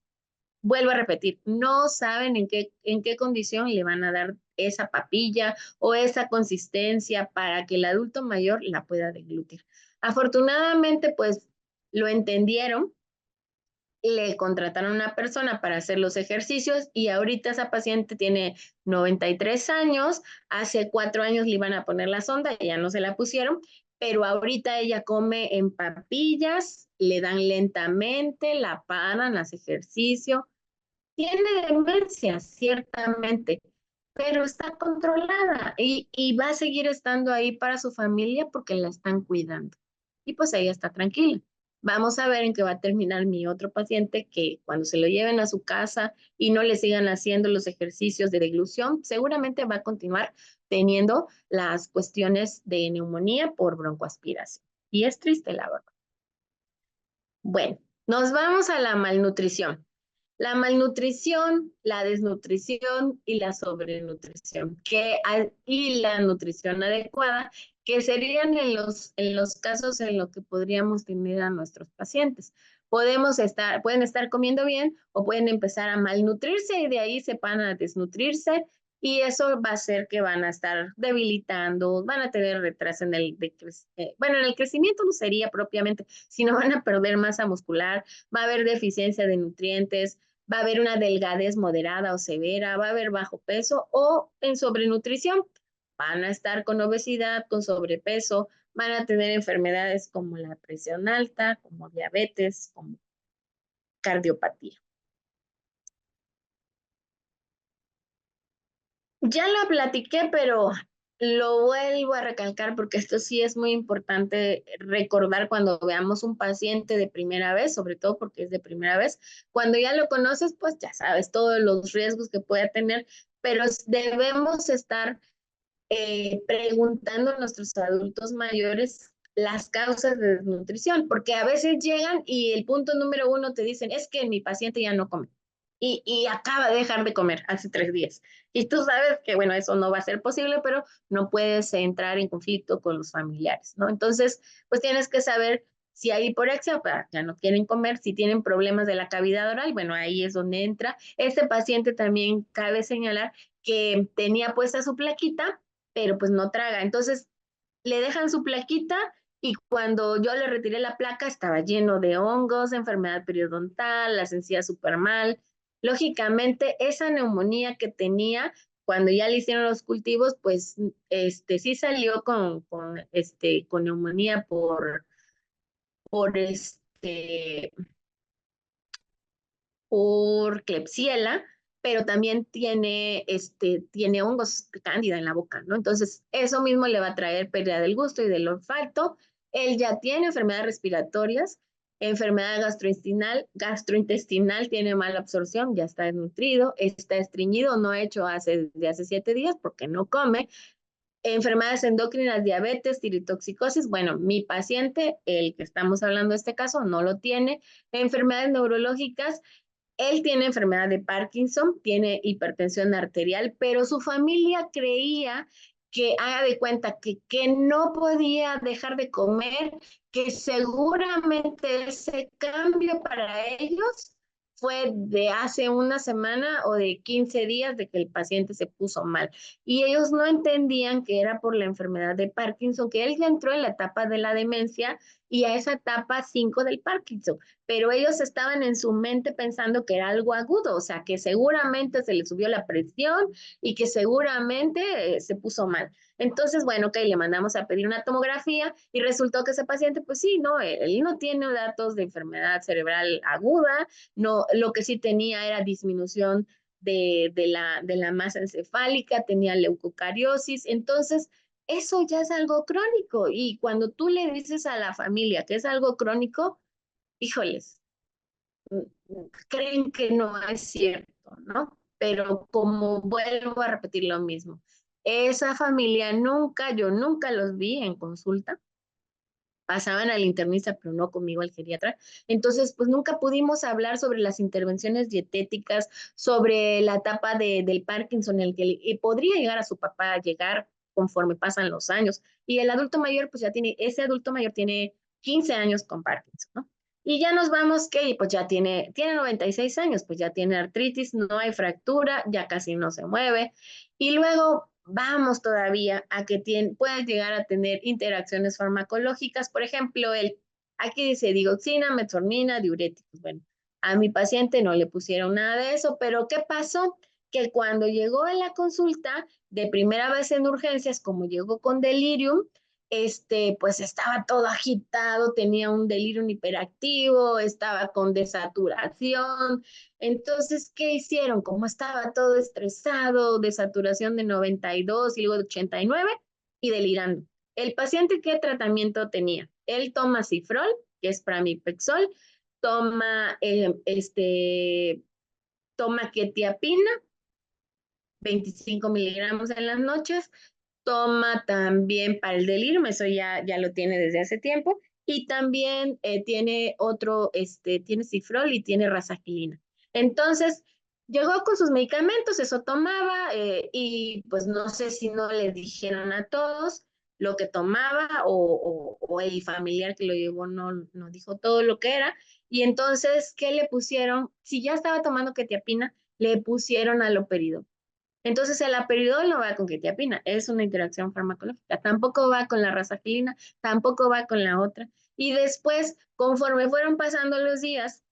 vuelvo a repetir, no saben en qué condición le van a dar esa papilla o esa consistencia para que el adulto mayor la pueda deglutir. Afortunadamente, pues lo entendieron, le contrataron a una persona para hacer los ejercicios y ahorita esa paciente tiene 93 años, hace 4 años le iban a poner la sonda, y ya no se la pusieron, pero ahorita ella come en papillas, le dan lentamente, la paran, hace ejercicio, tiene demencia, ciertamente, pero está controlada y va a seguir estando ahí para su familia porque la están cuidando. Y pues ella está tranquila. Vamos a ver en qué va a terminar mi otro paciente que cuando se lo lleven a su casa y no le sigan haciendo los ejercicios de deglución, seguramente va a continuar teniendo las cuestiones de neumonía por broncoaspiración. Y es triste, la verdad. Bueno, nos vamos a la malnutrición. La malnutrición, la desnutrición y la sobrenutrición, y la nutrición adecuada, que serían en los casos en los que podríamos tener a nuestros pacientes. Pueden estar comiendo bien o pueden empezar a malnutrirse y de ahí se van a desnutrirse y eso va a hacer que van a estar debilitando, van a tener retraso en bueno, en el crecimiento no sería propiamente, sino van a perder masa muscular, va a haber deficiencia de nutrientes, va a haber una delgadez moderada o severa, va a haber bajo peso o en sobrenutrición. Van a estar con obesidad, con sobrepeso, van a tener enfermedades como la presión alta, como diabetes, como cardiopatía. Ya lo platiqué, pero lo vuelvo a recalcar porque esto sí es muy importante recordar cuando veamos un paciente de primera vez, sobre todo porque es de primera vez. Cuando ya lo conoces, pues ya sabes todos los riesgos que puede tener, pero debemos estar preguntando a nuestros adultos mayores las causas de desnutrición, porque a veces llegan y el punto número 1 te dicen, es que mi paciente ya no come y acaba de dejar de comer hace 3 días. Y tú sabes que, bueno, eso no va a ser posible, pero no puedes entrar en conflicto con los familiares, ¿no? Entonces, pues tienes que saber si hay hiporexia, ya no quieren comer, si tienen problemas de la cavidad oral, bueno, ahí es donde entra. Este paciente también cabe señalar que tenía puesta su plaquita, pero pues no traga. Entonces le dejan su plaquita y cuando yo le retiré la placa estaba lleno de hongos, enfermedad periodontal, las encías súper mal. Lógicamente, esa neumonía que tenía cuando ya le hicieron los cultivos, pues sí salió con neumonía por por Klebsiella, pero también tiene hongos cándida en la boca, ¿no? Entonces, eso mismo le va a traer pérdida del gusto y del olfato. Él ya tiene enfermedades respiratorias, enfermedad gastrointestinal, tiene mala absorción, ya está desnutrido, está estreñido, no ha hecho de hace 7 días porque no come. Enfermedades endocrinas, diabetes, tirotoxicosis. Bueno, mi paciente, el que estamos hablando de este caso, no lo tiene. Enfermedades neurológicas, él tiene enfermedad de Parkinson, tiene hipertensión arterial, pero su familia creía que, haga de cuenta, que no podía dejar de comer, que seguramente ese cambio para ellos fue de hace una semana o de 15 días de que el paciente se puso mal. Y ellos no entendían que era por la enfermedad de Parkinson, que él ya entró en la etapa de la demencia y a esa etapa 5 del Parkinson, pero ellos estaban en su mente pensando que era algo agudo, o sea, que seguramente se le subió la presión y que seguramente se puso mal. Entonces, bueno, ok, le mandamos a pedir una tomografía y resultó que ese paciente, pues sí, no, él no tiene datos de enfermedad cerebral aguda, no, lo que sí tenía era disminución de la masa encefálica, tenía leucocariosis, entonces eso ya es algo crónico y cuando tú le dices a la familia que es algo crónico, híjoles, creen que no es cierto, ¿no? Pero como vuelvo a repetir lo mismo, Esa familia yo nunca los vi en consulta. Pasaban al internista, pero no conmigo al geriatra. Entonces, pues nunca pudimos hablar sobre las intervenciones dietéticas, sobre la etapa del Parkinson, en el que podría llegar a su papá a llegar conforme pasan los años. Y el adulto mayor, pues ese adulto mayor tiene 15 años con Parkinson, ¿no? Y ya nos vamos que, pues ya tiene 96 años, pues ya tiene artritis, no hay fractura, ya casi no se mueve. Y luego vamos todavía a que puedas llegar a tener interacciones farmacológicas. Por ejemplo, aquí dice digoxina, metformina, diuréticos. Bueno, a mi paciente no le pusieron nada de eso, pero ¿qué pasó? Que cuando llegó a la consulta, de primera vez en urgencias, como llegó con delirium, pues estaba todo agitado, tenía un delirium hiperactivo, estaba con desaturación. Entonces, ¿qué hicieron? Como estaba todo estresado, de saturación de 92 y luego de 89 y delirando. ¿El paciente qué tratamiento tenía? Él toma Cifrol, que es pramipexol, toma, toma quetiapina, 25 miligramos en las noches, toma también para el delirio, eso ya lo tiene desde hace tiempo, y también tiene tiene Cifrol y tiene rasaquilina. Entonces, llegó con sus medicamentos, eso tomaba, y pues no sé si no le dijeron a todos lo que tomaba o el familiar que lo llevó no dijo todo lo que era. Y entonces, ¿qué le pusieron? Si ya estaba tomando quetiapina, le pusieron aloperidol. Entonces, el aperidol no va con quetiapina, es una interacción farmacológica. Tampoco va con la rasaquilina, tampoco va con la otra. Y después, conforme fueron pasando los días,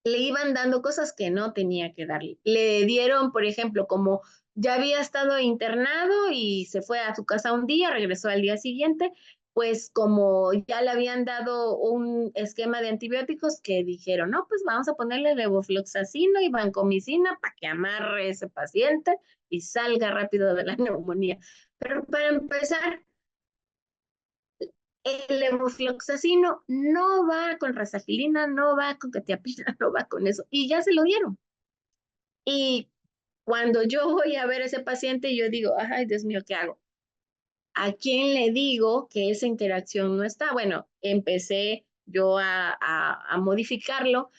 le iban dando cosas que no tenía que darle. Le dieron, por ejemplo, como ya había estado internado y se fue a su casa un día, regresó al día siguiente, pues como ya le habían dado un esquema de antibióticos que dijeron, no, pues vamos a ponerle levofloxacino y vancomicina para que amarre ese paciente y salga rápido de la neumonía. Pero para empezar, el levofloxacino no va con rasaquilina, no va con quetiapina, no va con eso. Y ya se lo dieron. Y cuando yo voy a ver a ese paciente, yo digo, ay, Dios mío, ¿qué hago? ¿A quién le digo que esa interacción no está? Bueno, empecé yo a modificarlo,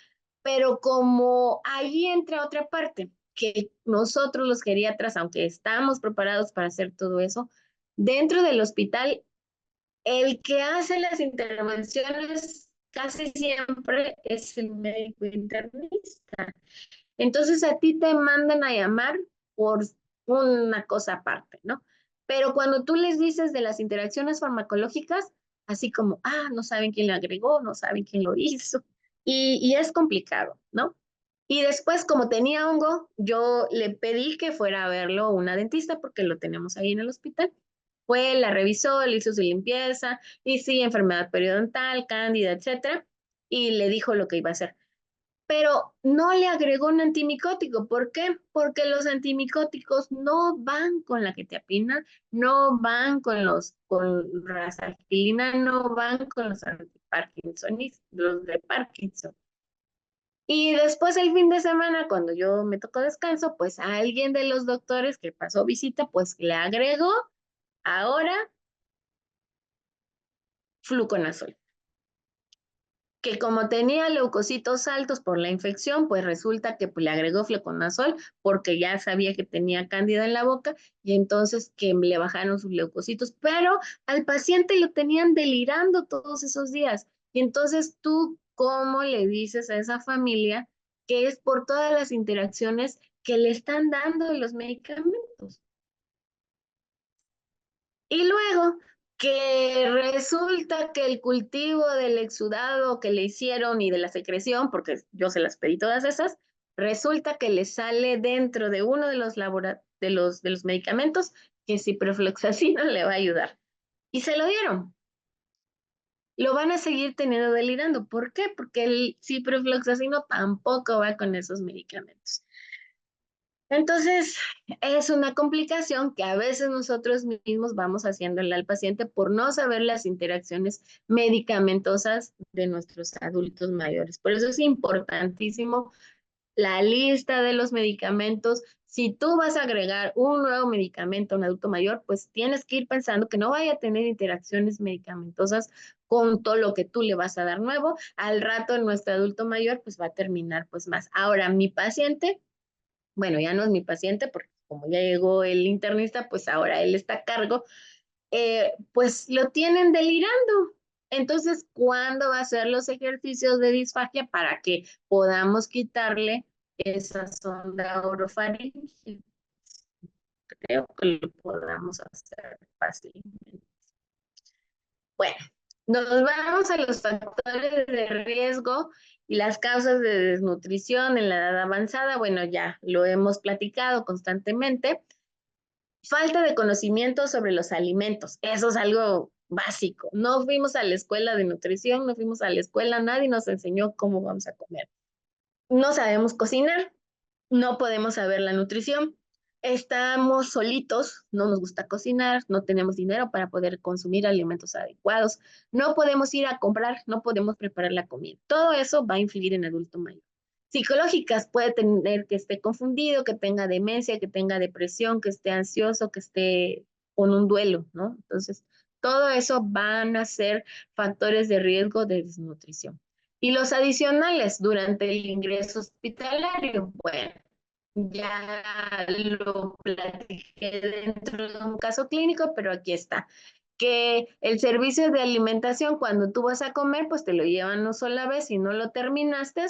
pero como ahí entra otra parte, que nosotros los geriatras, aunque estamos preparados para hacer todo eso, dentro del hospital, el que hace las intervenciones casi siempre es el médico internista. Entonces a ti te mandan a llamar por una cosa aparte, ¿no? Pero cuando tú les dices de las interacciones farmacológicas, así como, no saben quién le agregó, no saben quién lo hizo, y es complicado, ¿no? Y después, como tenía hongo, yo le pedí que fuera a verlo una dentista porque lo tenemos ahí en el hospital. Fue, la revisó, le hizo su limpieza, y sí, enfermedad periodontal, cándida, etcétera, y le dijo lo que iba a hacer. Pero no le agregó un antimicótico. ¿Por qué? Porque los antimicóticos no van con la quetiapina, no van con rasaquilina, no van con los antiparkinsonistas, los de Parkinson. Y después el fin de semana, cuando yo me tocó descanso, pues a alguien de los doctores que pasó visita, pues le agregó ahora fluconazol, que como tenía leucocitos altos por la infección, pues resulta que pues, le agregó fluconazol porque ya sabía que tenía cándida en la boca y entonces que le bajaron sus leucocitos, pero al paciente lo tenían delirando todos esos días. Y entonces tú, ¿cómo le dices a esa familia que es por todas las interacciones que le están dando de los medicamentos? Y luego que resulta que el cultivo del exudado que le hicieron y de la secreción, porque yo se las pedí todas esas, resulta que le sale dentro de uno de los de los medicamentos que ciprofloxacino le va a ayudar. Y se lo dieron. Lo van a seguir teniendo delirando. ¿Por qué? Porque el ciprofloxacino tampoco va con esos medicamentos. Entonces, es una complicación que a veces nosotros mismos vamos haciéndole al paciente por no saber las interacciones medicamentosas de nuestros adultos mayores. Por eso es importantísimo la lista de los medicamentos, Si tú vas a agregar un nuevo medicamento a un adulto mayor, pues tienes que ir pensando que no vaya a tener interacciones medicamentosas con todo lo que tú le vas a dar nuevo. Al rato nuestro adulto mayor pues va a terminar pues más. Ahora mi paciente, bueno, ya no es mi paciente porque como ya llegó el internista, pues ahora él está a cargo, pues lo tienen delirando. Entonces, ¿cuándo va a hacer los ejercicios de disfagia para que podamos quitarle esa sonda orofaringea? Creo que lo podamos hacer fácilmente. Bueno, nos vamos a los factores de riesgo y las causas de desnutrición en la edad avanzada. Bueno, ya lo hemos platicado constantemente. Falta de conocimiento sobre los alimentos. Eso es algo básico. No fuimos a la escuela de nutrición, no fuimos a la escuela, nadie nos enseñó cómo vamos a comer. No sabemos cocinar, no podemos saber la nutrición. Estamos solitos, no nos gusta cocinar, no tenemos dinero para poder consumir alimentos adecuados, no podemos ir a comprar, no podemos preparar la comida. Todo eso va a influir en adulto mayor. Psicológicas, puede tener que esté confundido, que tenga demencia, que tenga depresión, que esté ansioso, que esté con un duelo, ¿no? Entonces, todo eso van a ser factores de riesgo de desnutrición. Y los adicionales durante el ingreso hospitalario, bueno, ya lo platiqué dentro de un caso clínico, pero aquí está. Que el servicio de alimentación, cuando tú vas a comer, pues te lo llevan una sola vez y no lo terminaste,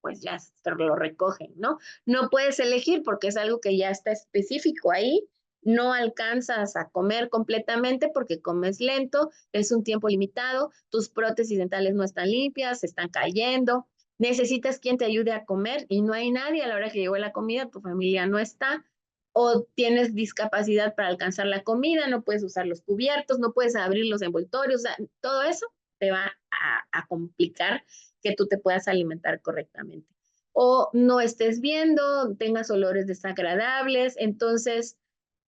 pues ya te lo recogen, ¿no? No puedes elegir porque es algo que ya está específico ahí. No alcanzas a comer completamente porque comes lento, es un tiempo limitado, tus prótesis dentales no están limpias, se están cayendo, necesitas quien te ayude a comer y no hay nadie a la hora que llegó la comida, tu familia no está, o tienes discapacidad para alcanzar la comida, no puedes usar los cubiertos, no puedes abrir los envoltorios, o sea, todo eso te va a complicar que tú te puedas alimentar correctamente. O no estés viendo, tengas olores desagradables, entonces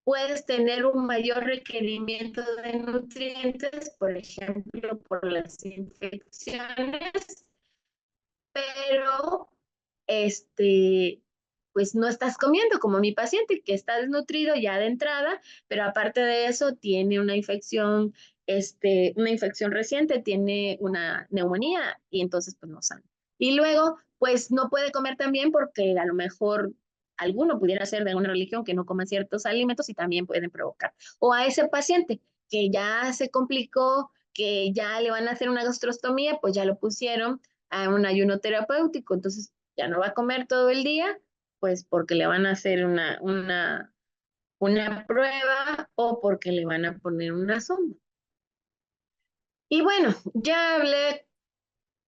puedes tener un mayor requerimiento de nutrientes, por ejemplo, por las infecciones, pero pues no estás comiendo como mi paciente que está desnutrido ya de entrada, pero aparte de eso tiene una infección reciente, tiene una neumonía y entonces pues no sabe. Y luego pues no puede comer también porque a lo mejor alguno pudiera ser de una religión que no coma ciertos alimentos y también pueden provocar. O a ese paciente que ya se complicó, que ya le van a hacer una gastrostomía, pues ya lo pusieron a un ayuno terapéutico, entonces ya no va a comer todo el día, pues porque le van a hacer una prueba o porque le van a poner una sonda. Y bueno, ya hablé,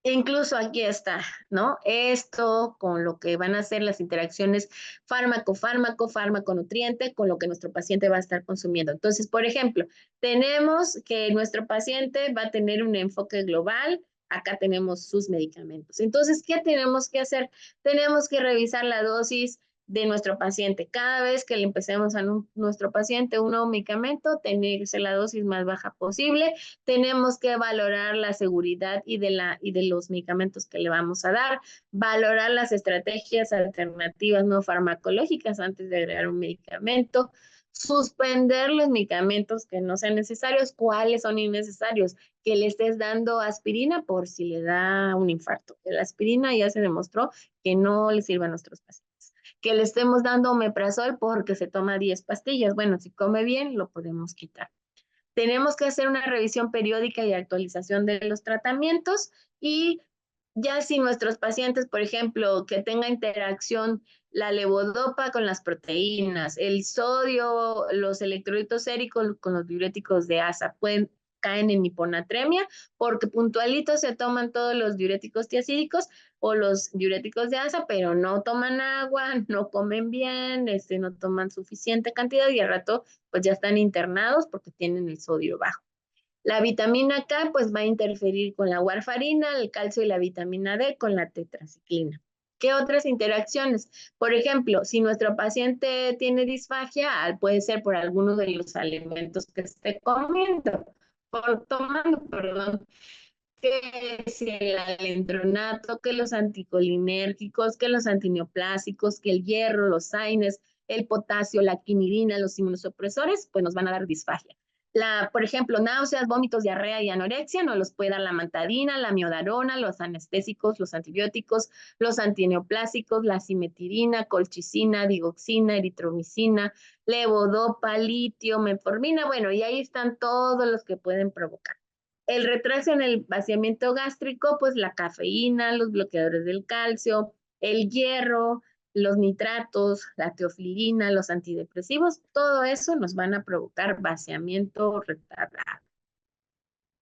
incluso aquí está, ¿no? Esto con lo que van a ser las interacciones fármaco-fármaco, fármaco-nutriente, con lo que nuestro paciente va a estar consumiendo. Entonces, por ejemplo, tenemos que nuestro paciente va a tener un enfoque global. Acá tenemos sus medicamentos. Entonces, ¿qué tenemos que hacer? Tenemos que revisar la dosis de nuestro paciente. Cada vez que le empecemos a nuestro paciente un nuevo medicamento, tener que ser la dosis más baja posible. Tenemos que valorar la seguridad y de los medicamentos que le vamos a dar, valorar las estrategias alternativas no farmacológicas antes de agregar un medicamento, suspender los medicamentos que no sean necesarios, cuáles son innecesarios, que le estés dando aspirina por si le da un infarto. La aspirina ya se demostró que no le sirve a nuestros pacientes. Que le estemos dando omeprazol porque se toma 10 pastillas. Bueno, si come bien, lo podemos quitar. Tenemos que hacer una revisión periódica y actualización de los tratamientos y ya si nuestros pacientes, por ejemplo, que tenga interacción la levodopa con las proteínas, el sodio, los electrolitos séricos con los diuréticos de asa, caen en hiponatremia porque puntualitos se toman todos los diuréticos tiacídicos o los diuréticos de asa, pero no toman agua, no comen bien, no toman suficiente cantidad y al rato pues ya están internados porque tienen el sodio bajo. La vitamina K pues va a interferir con la warfarina, el calcio y la vitamina D con la tetraciclina. ¿Qué otras interacciones? Por ejemplo, si nuestro paciente tiene disfagia, puede ser por alguno de los alimentos que esté tomando, perdón, que si el alendronato, que los anticolinérgicos, que los antineoplásicos, que el hierro, los AINES, el potasio, la quinidina, los inmunosupresores, pues nos van a dar disfagia. Por ejemplo, náuseas, vómitos, diarrea y anorexia nos los puede dar la amantadina, la miodarona, los anestésicos, los antibióticos, los antineoplásicos, la cimetidina, colchicina, digoxina, eritromicina, levodopa, litio, metformina, bueno, y ahí están todos los que pueden provocar. El retraso en el vaciamiento gástrico, pues la cafeína, los bloqueadores del calcio, el hierro, los nitratos, la teofilina, los antidepresivos, todo eso nos van a provocar vaciamiento retardado.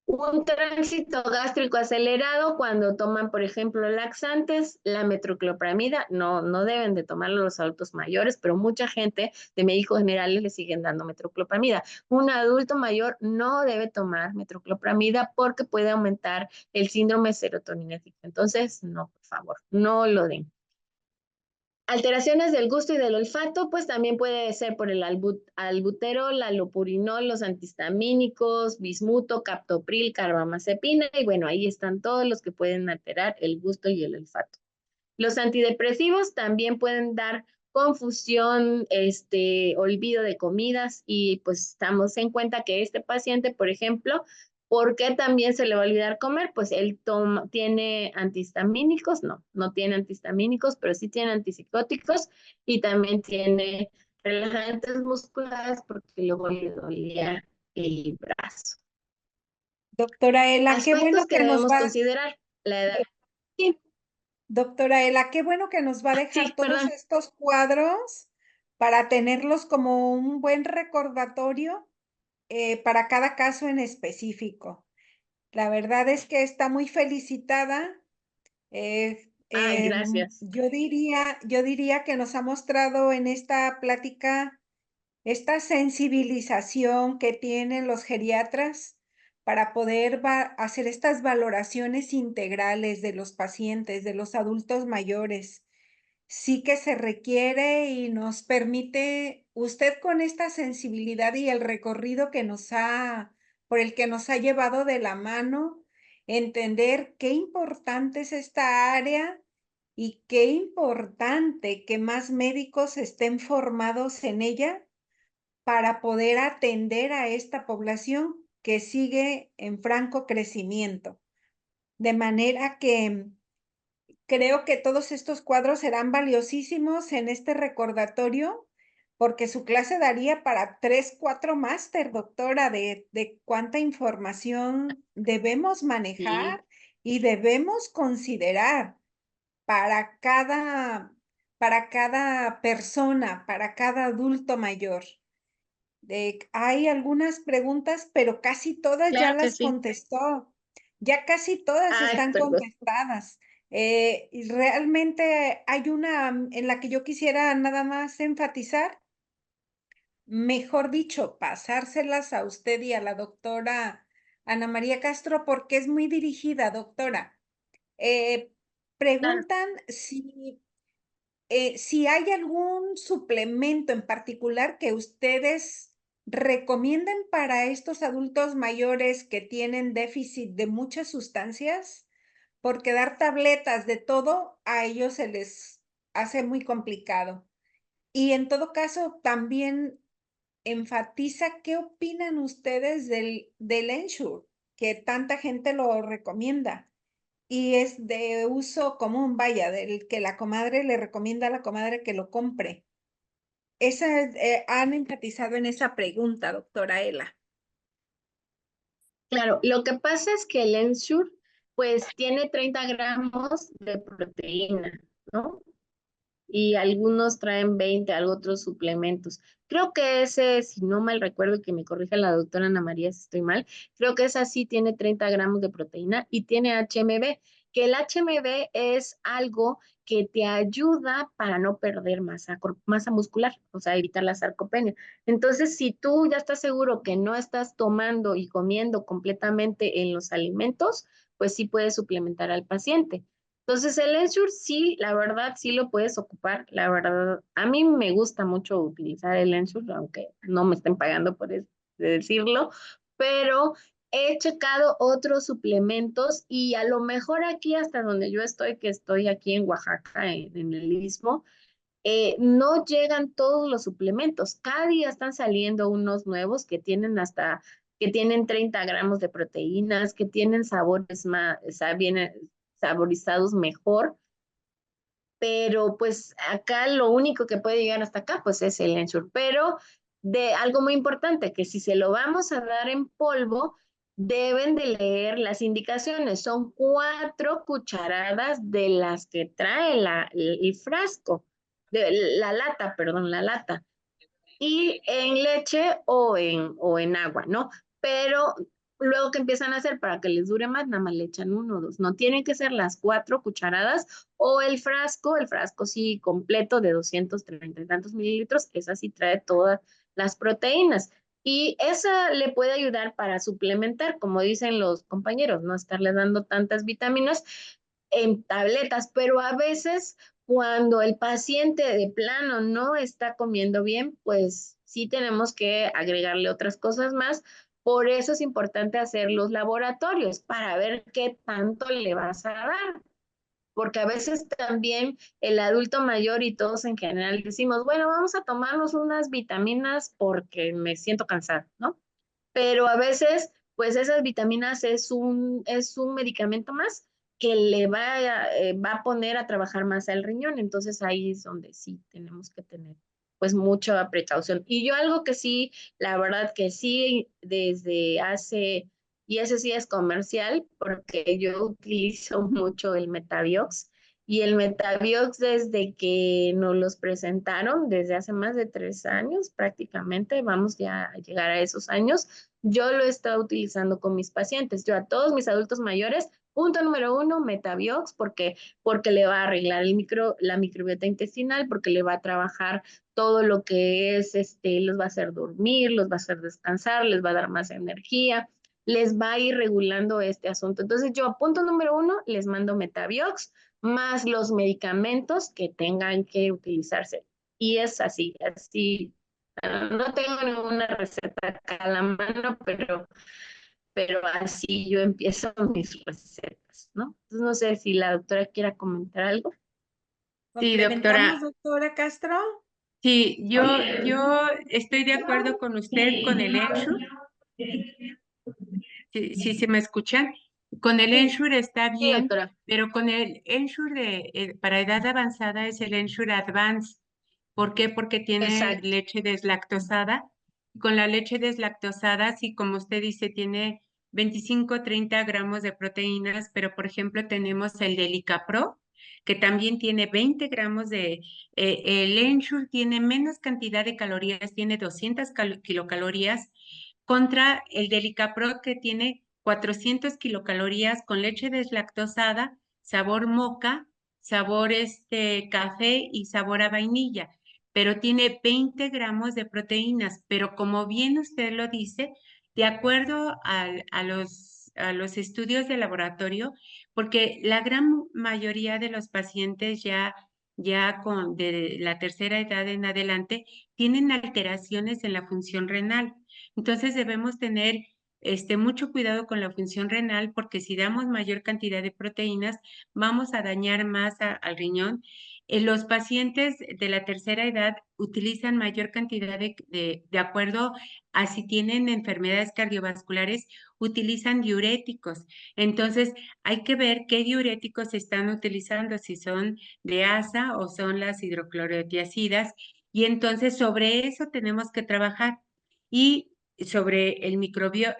Un tránsito gástrico acelerado cuando toman, por ejemplo, laxantes, la metoclopramida, no deben de tomarlo los adultos mayores, pero mucha gente de médicos generales le siguen dando metoclopramida. Un adulto mayor no debe tomar metoclopramida porque puede aumentar el síndrome serotoninérgico. Entonces, no, por favor, no lo den. Alteraciones del gusto y del olfato, pues también puede ser por el albuterol, allopurinol, los antihistamínicos, bismuto, captopril, carbamazepina, y bueno, ahí están todos los que pueden alterar el gusto y el olfato. Los antidepresivos también pueden dar confusión, olvido de comidas, y pues estamos en cuenta que este paciente, por ejemplo, ¿por qué también se le va a olvidar comer? Pues él tiene antihistamínicos, no tiene antihistamínicos, pero sí tiene antipsicóticos y también tiene relajantes musculares porque luego le dolía el brazo. Doctora Ela, qué Aspectos bueno que que nos debemos va, considerar. La edad. Sí, doctora Ela, qué bueno que nos va a dejar sí, todos perdón. estos cuadros para tenerlos como un buen recordatorio para cada caso en específico. La verdad es que está muy felicitada. Ay, gracias. Yo diría que nos ha mostrado en esta plática esta sensibilización que tienen los geriatras para poder hacer estas valoraciones integrales de los pacientes, de los adultos mayores. Sí que se requiere y nos permite usted con esta sensibilidad y el recorrido que por el que nos ha llevado de la mano, entender qué importante es esta área y qué importante que más médicos estén formados en ella para poder atender a esta población que sigue en franco crecimiento. De manera que creo que todos estos cuadros serán valiosísimos en este recordatorio, porque su clase daría para 3, 4 máster, doctora, de cuánta información debemos Sí. manejar y debemos considerar para para cada persona, para cada adulto mayor. Hay algunas preguntas, pero casi todas ya Claro que las sí. contestó. Ya casi todas Ay, están perdón. contestadas. Y realmente hay una en la que yo quisiera nada más enfatizar, mejor dicho, pasárselas a usted y a la doctora Ana María Castro, porque es muy dirigida, doctora. Eh, Claro. preguntan si hay algún suplemento en particular que ustedes recomienden para estos adultos mayores que tienen déficit de muchas sustancias, porque dar tabletas de todo a ellos se les hace muy complicado. Y en todo caso, también enfatiza qué opinan ustedes del Ensure, que tanta gente lo recomienda. Y es de uso común, vaya, del que la comadre le recomienda a la comadre que lo compre. Han enfatizado en esa pregunta, doctora Ela. Claro, lo que pasa es que el Ensure, pues tiene 30 gramos de proteína, ¿no? Y algunos traen 20, algo otros suplementos. Creo que ese, si no mal recuerdo, que me corrija la doctora Ana María si estoy mal, creo que esa sí tiene 30 gramos de proteína y tiene HMB, que el HMB es algo que te ayuda para no perder masa muscular, o sea, evitar la sarcopenia. Entonces, si tú ya estás seguro que no estás tomando y comiendo completamente en los alimentos, pues sí puedes suplementar al paciente. Entonces, el Ensure sí, la verdad, sí lo puedes ocupar. La verdad, a mí me gusta mucho utilizar el Ensure, aunque no me estén pagando por decirlo, pero he checado otros suplementos y a lo mejor aquí hasta donde yo estoy, que estoy aquí en Oaxaca, en el Istmo, no llegan todos los suplementos. Cada día están saliendo unos nuevos que tienen 30 gramos de proteínas, que tienen sabores más, vienen saborizados mejor, pero pues acá lo único que puede llegar hasta acá pues es el Ensure. Pero de algo muy importante, que si se lo vamos a dar en polvo, deben de leer las indicaciones. Son 4 cucharadas de las que trae el frasco, la lata, perdón, la lata. Y en leche o en agua, ¿no? Pero luego que empiezan a hacer para que les dure más, nada más le echan 1 o 2. No tienen que ser las 4 cucharadas o el frasco sí completo de 230 y tantos mililitros, esa sí trae todas las proteínas. Y esa le puede ayudar para suplementar, como dicen los compañeros, no estarle dando tantas vitaminas en tabletas, pero a veces cuando el paciente de plano no está comiendo bien, pues sí tenemos que agregarle otras cosas más. Por eso es importante hacer los laboratorios para ver qué tanto le vas a dar. Porque a veces también el adulto mayor y todos en general decimos, bueno, vamos a tomarnos unas vitaminas porque me siento cansado, ¿no? Pero a veces, pues esas vitaminas es un medicamento más que va a poner a trabajar más al riñón. Entonces ahí es donde sí tenemos que tener pues mucha precaución. Y yo algo que sí, la verdad que sí, desde hace, y ese sí es comercial, porque yo utilizo mucho el Metabiox. Y el Metabiox desde que nos los presentaron, desde hace más de 3 años prácticamente, vamos ya a llegar a esos años, yo lo he estado utilizando con mis pacientes. Yo a todos mis adultos mayores, punto número 1, Metabiox, porque le va a arreglar la microbiota intestinal, porque le va a trabajar todo lo que es, los va a hacer dormir, los va a hacer descansar, les va a dar más energía, les va a ir regulando este asunto. Entonces yo, punto número 1, les mando Metabiox, más los medicamentos que tengan que utilizarse. Y es así, así. No tengo ninguna receta acá a la mano, pero así yo empiezo mis recetas, ¿no? Entonces no sé si la doctora quiera comentar algo. Sí, ¿Complementamos, doctora. doctora Castro? Sí, yo estoy de acuerdo con usted con el Ensure. Sí, se me escuchan. Con el Sí, Ensure está sí, bien, doctora. pero con el Ensure para edad avanzada es el Ensure Advance. ¿Por qué? Porque tiene Exacto. leche deslactosada. Con la leche deslactosada, sí, como usted dice, tiene 25, 30 gramos de proteínas, pero por ejemplo tenemos el Delicapro, que también tiene 20 gramos el Ensure tiene menos cantidad de calorías, tiene 200 kilocalorías, contra el Delicapro que tiene 400 kilocalorías con leche deslactosada, sabor moca, sabor café y sabor a vainilla, pero tiene 20 gramos de proteínas, pero como bien usted lo dice, de acuerdo a los estudios de laboratorio, porque la gran mayoría de los pacientes ya de la tercera edad en adelante tienen alteraciones en la función renal. Entonces debemos tener mucho cuidado con la función renal porque si damos mayor cantidad de proteínas, vamos a dañar más al riñón. Los pacientes de la tercera edad utilizan mayor cantidad de acuerdo a si tienen enfermedades cardiovasculares, utilizan diuréticos. Entonces, hay que ver qué diuréticos están utilizando, si son de ASA o son las hidroclorotiacidas. Y entonces, sobre eso tenemos que trabajar. Y sobre el microbio,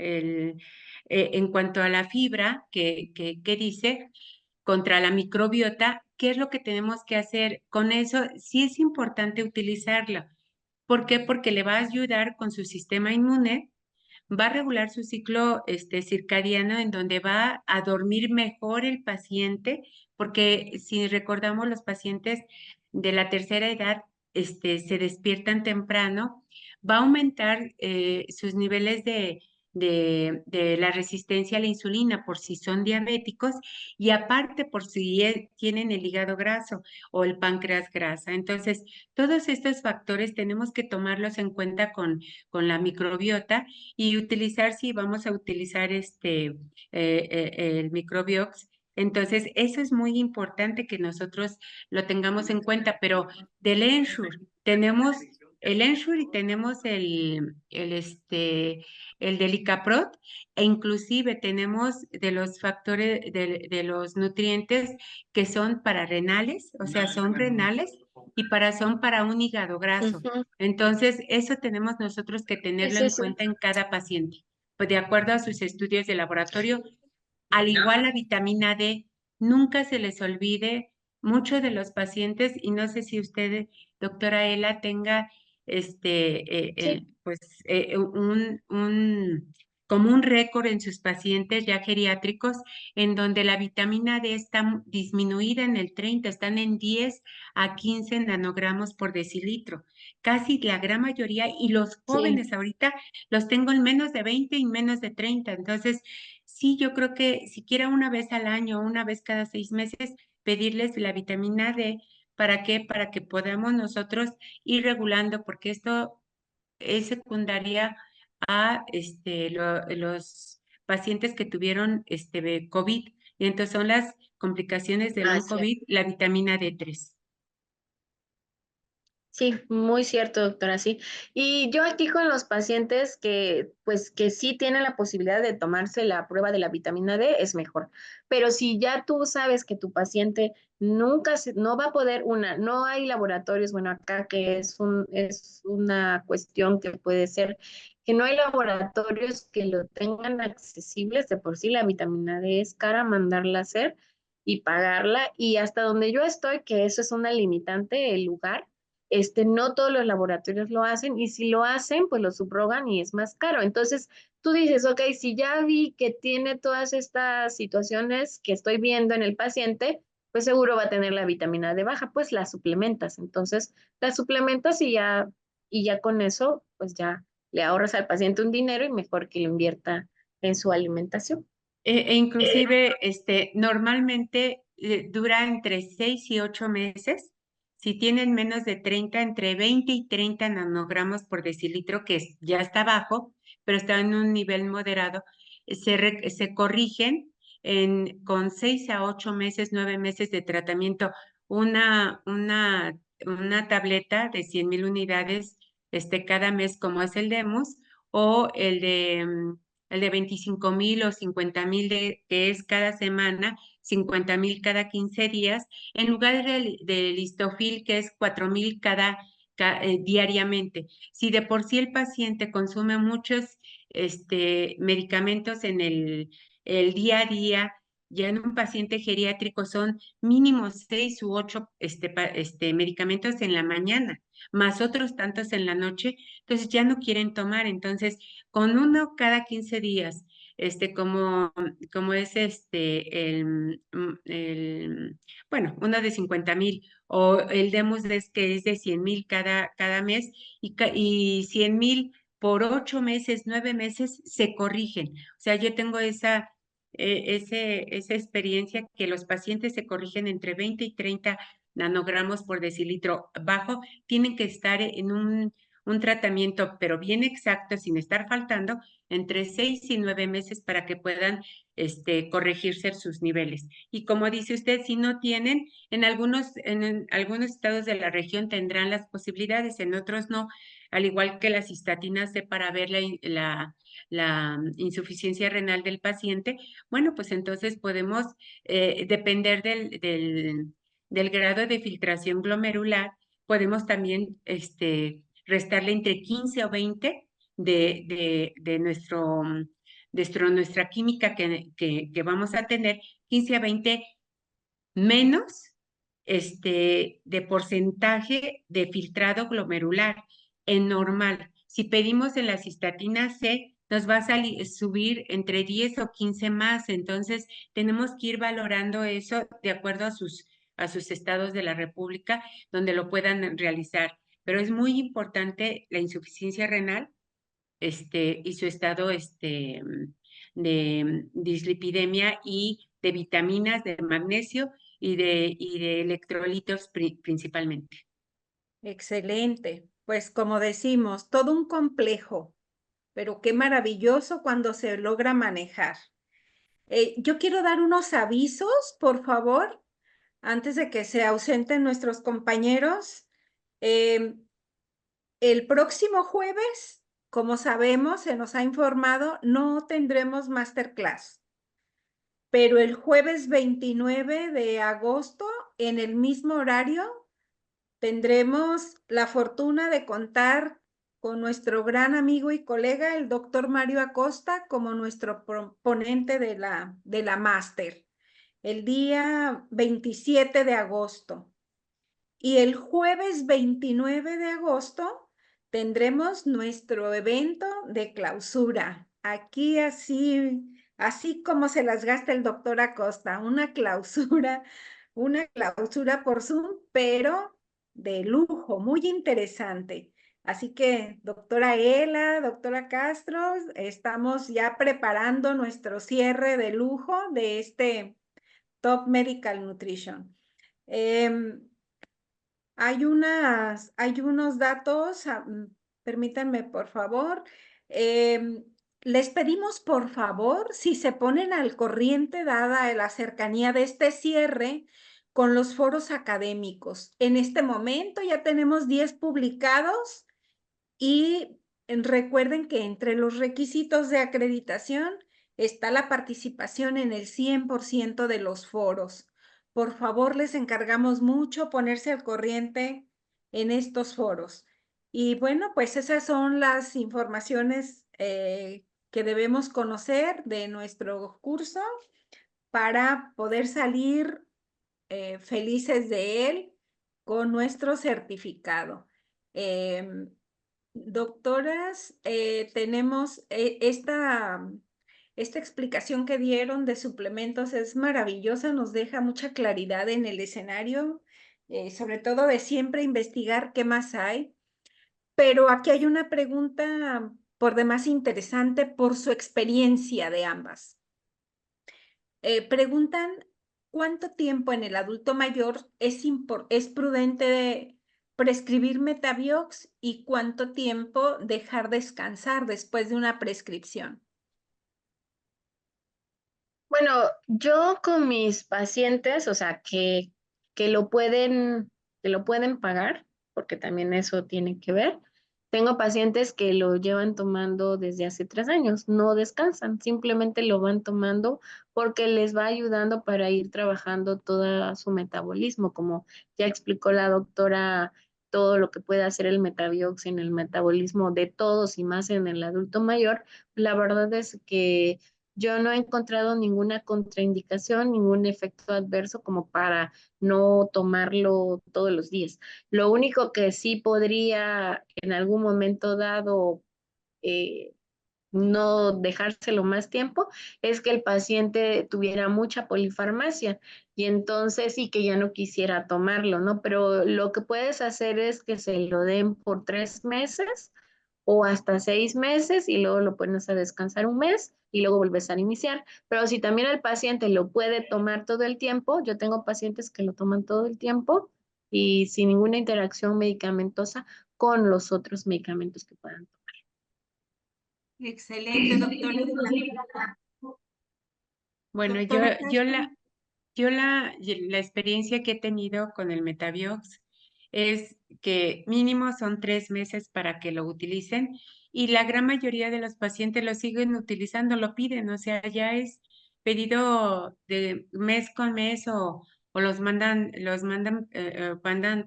en cuanto a la fibra que dice contra la microbiota, ¿qué es lo que tenemos que hacer con eso? Sí es importante utilizarla. ¿Por qué? Porque le va a ayudar con su sistema inmune, va a regular su ciclo circadiano en donde va a dormir mejor el paciente, porque si recordamos los pacientes de la tercera edad se despiertan temprano, va a aumentar sus niveles de la resistencia a la insulina por si son diabéticos y aparte por si tienen el hígado graso o el páncreas grasa. Entonces, todos estos factores tenemos que tomarlos en cuenta con la microbiota y utilizar, si vamos a utilizar el microbiox, Entonces, eso es muy importante que nosotros lo tengamos en cuenta, pero del Ensure tenemos el Ensure y tenemos el Delicaprot, e inclusive tenemos de los factores, de los nutrientes que son para renales, o sea, son renales y son para un hígado graso. Ujú. Entonces, eso tenemos nosotros que tenerlo Sí, en sí. cuenta en cada paciente, pues de acuerdo a sus estudios de laboratorio. Al igual la vitamina D, nunca se les olvide, muchos de los pacientes, y no sé si usted, doctora Ela, tenga Sí. pues como un récord en sus pacientes ya geriátricos, en donde la vitamina D está disminuida en el 30, están en 10 a 15 nanogramos por decilitro. Casi la gran mayoría, y los Sí. jóvenes ahorita los tengo en menos de 20 y menos de 30. Entonces, sí, yo creo que siquiera una vez al año, una vez cada 6 meses, pedirles la vitamina D. ¿Para qué? Para que podamos nosotros ir regulando, porque esto es secundaria a los pacientes que tuvieron COVID. Y entonces son las complicaciones del long Cierto. COVID, la vitamina D3. Sí, muy cierto, doctora, sí. Y yo aquí con los pacientes que, pues, que sí tienen la posibilidad de tomarse la prueba de la vitamina D, es mejor. Pero si ya tú sabes que tu paciente no va a poder, no hay laboratorios, bueno, acá que es una cuestión que puede ser que no hay laboratorios que lo tengan accesibles, de por sí la vitamina D es cara mandarla a hacer y pagarla, y hasta donde yo estoy, que eso es una limitante, el lugar no todos los laboratorios lo hacen y si lo hacen, pues lo subrogan y es más caro. Entonces, tú dices, ok, si ya vi que tiene todas estas situaciones que estoy viendo en el paciente, pues seguro va a tener la vitamina D baja, pues la suplementas. Entonces, la suplementas y ya con eso, pues ya le ahorras al paciente un dinero y mejor que lo invierta en su alimentación. Inclusive, normalmente dura entre 6 y 8 meses. Si tienen menos de 30, entre 20 y 30 nanogramos por decilitro, que ya está bajo, pero está en un nivel moderado, se corrigen con 6 a 8 meses, 9 meses de tratamiento. Una, una, una tableta de 100,000 unidades cada mes, como es el Demus, o el de 25,000 o 50,000 que es cada semana, 50,000 cada 15 días, en lugar del Listofil, que es 4,000 diariamente. Si de por sí el paciente consume muchos medicamentos en el día a día, ya en un paciente geriátrico son mínimo 6 u 8 medicamentos en la mañana, más otros tantos en la noche, entonces ya no quieren tomar. Entonces, con uno cada 15 días, como es bueno, uno de 50,000, o el Demusdes, que es de 100,000 cada mes, y 100,000 por 8 meses, 9 meses, se corrigen. O sea, yo tengo esa experiencia, que los pacientes se corrigen entre 20 y 30 nanogramos por decilitro bajo. Tienen que estar en un tratamiento, pero bien exacto, sin estar faltando, entre 6 y 9 meses para que puedan corregirse sus niveles. Y como dice usted, si no tienen, en algunos estados de la región tendrán las posibilidades, en otros no, al igual que las cistatinas C para ver la insuficiencia renal del paciente. Bueno, pues entonces podemos depender del grado de filtración glomerular, podemos también restarle entre 15 o 20 de nuestra química que vamos a tener, 15 a 20 menos de porcentaje de filtrado glomerular en normal. Si pedimos en la cistatina C, nos va a subir entre 10 o 15 más. Entonces, tenemos que ir valorando eso de acuerdo a sus estados de la República, donde lo puedan realizar. Pero es muy importante la insuficiencia renal y su estado de dislipidemia y de vitaminas, de magnesio y de electrolitos principalmente. Excelente. Pues como decimos, todo un complejo, pero qué maravilloso cuando se logra manejar. Yo quiero dar unos avisos, por favor, antes de que se ausenten nuestros compañeros. El próximo jueves, como sabemos, se nos ha informado, no tendremos masterclass. Pero el jueves 29 de agosto, en el mismo horario, tendremos la fortuna de contar con nuestro gran amigo y colega, el doctor Mario Acosta, como nuestro ponente de la máster, el día 27 de agosto. Y el jueves 29 de agosto tendremos nuestro evento de clausura. Aquí así como se las gasta el doctor Acosta, una clausura por Zoom, pero de lujo, muy interesante. Así que, doctora Ela, doctora Castro, estamos ya preparando nuestro cierre de lujo de este Top Medical Nutrition. Hay unos datos, permítanme por favor. Les pedimos por favor, si se ponen al corriente dada la cercanía de este cierre con los foros académicos. En este momento ya tenemos 10 publicados y recuerden que entre los requisitos de acreditación está la participación en el 100% de los foros. Por favor, les encargamos mucho ponerse al corriente en estos foros. Y bueno, pues esas son las informaciones que debemos conocer de nuestro curso para poder salir felices de él con nuestro certificado. Doctoras, tenemos esta explicación que dieron de suplementos, es maravillosa, nos deja mucha claridad en el escenario, sobre todo de siempre investigar qué más hay. Pero aquí hay una pregunta por demás interesante por su experiencia de ambas. Preguntan, ¿cuánto tiempo en el adulto mayor es prudente prescribir Metabiox y cuánto tiempo dejar descansar después de una prescripción? Bueno, yo con mis pacientes, o sea, que lo pueden, que lo pueden pagar, porque también eso tiene que ver. Tengo pacientes que lo llevan tomando desde hace 3 años, no descansan, simplemente lo van tomando porque les va ayudando para ir trabajando todo su metabolismo, como ya explicó la doctora, todo lo que puede hacer el Metabiox en el metabolismo de todos y más en el adulto mayor. La verdad es que yo no he encontrado ninguna contraindicación, ningún efecto adverso como para no tomarlo todos los días. Lo único que sí podría en algún momento dado eh, no dejárselo más tiempo es que el paciente tuviera mucha polifarmacia y entonces sí que ya no quisiera tomarlo, ¿no? Pero lo que puedes hacer es que se lo den por 3 meses o hasta 6 meses y luego lo pones a descansar un mes y luego vuelves a iniciar. Pero si también el paciente lo puede tomar todo el tiempo, yo tengo pacientes que lo toman todo el tiempo y sin ninguna interacción medicamentosa con los otros medicamentos que puedan tomar. Excelente, doctora. Bueno, Doctora la experiencia que he tenido con el Metabiox es que mínimo son 3 meses para que lo utilicen y la gran mayoría de los pacientes lo siguen utilizando, lo piden, o sea, ya es pedido de mes con mes o mandan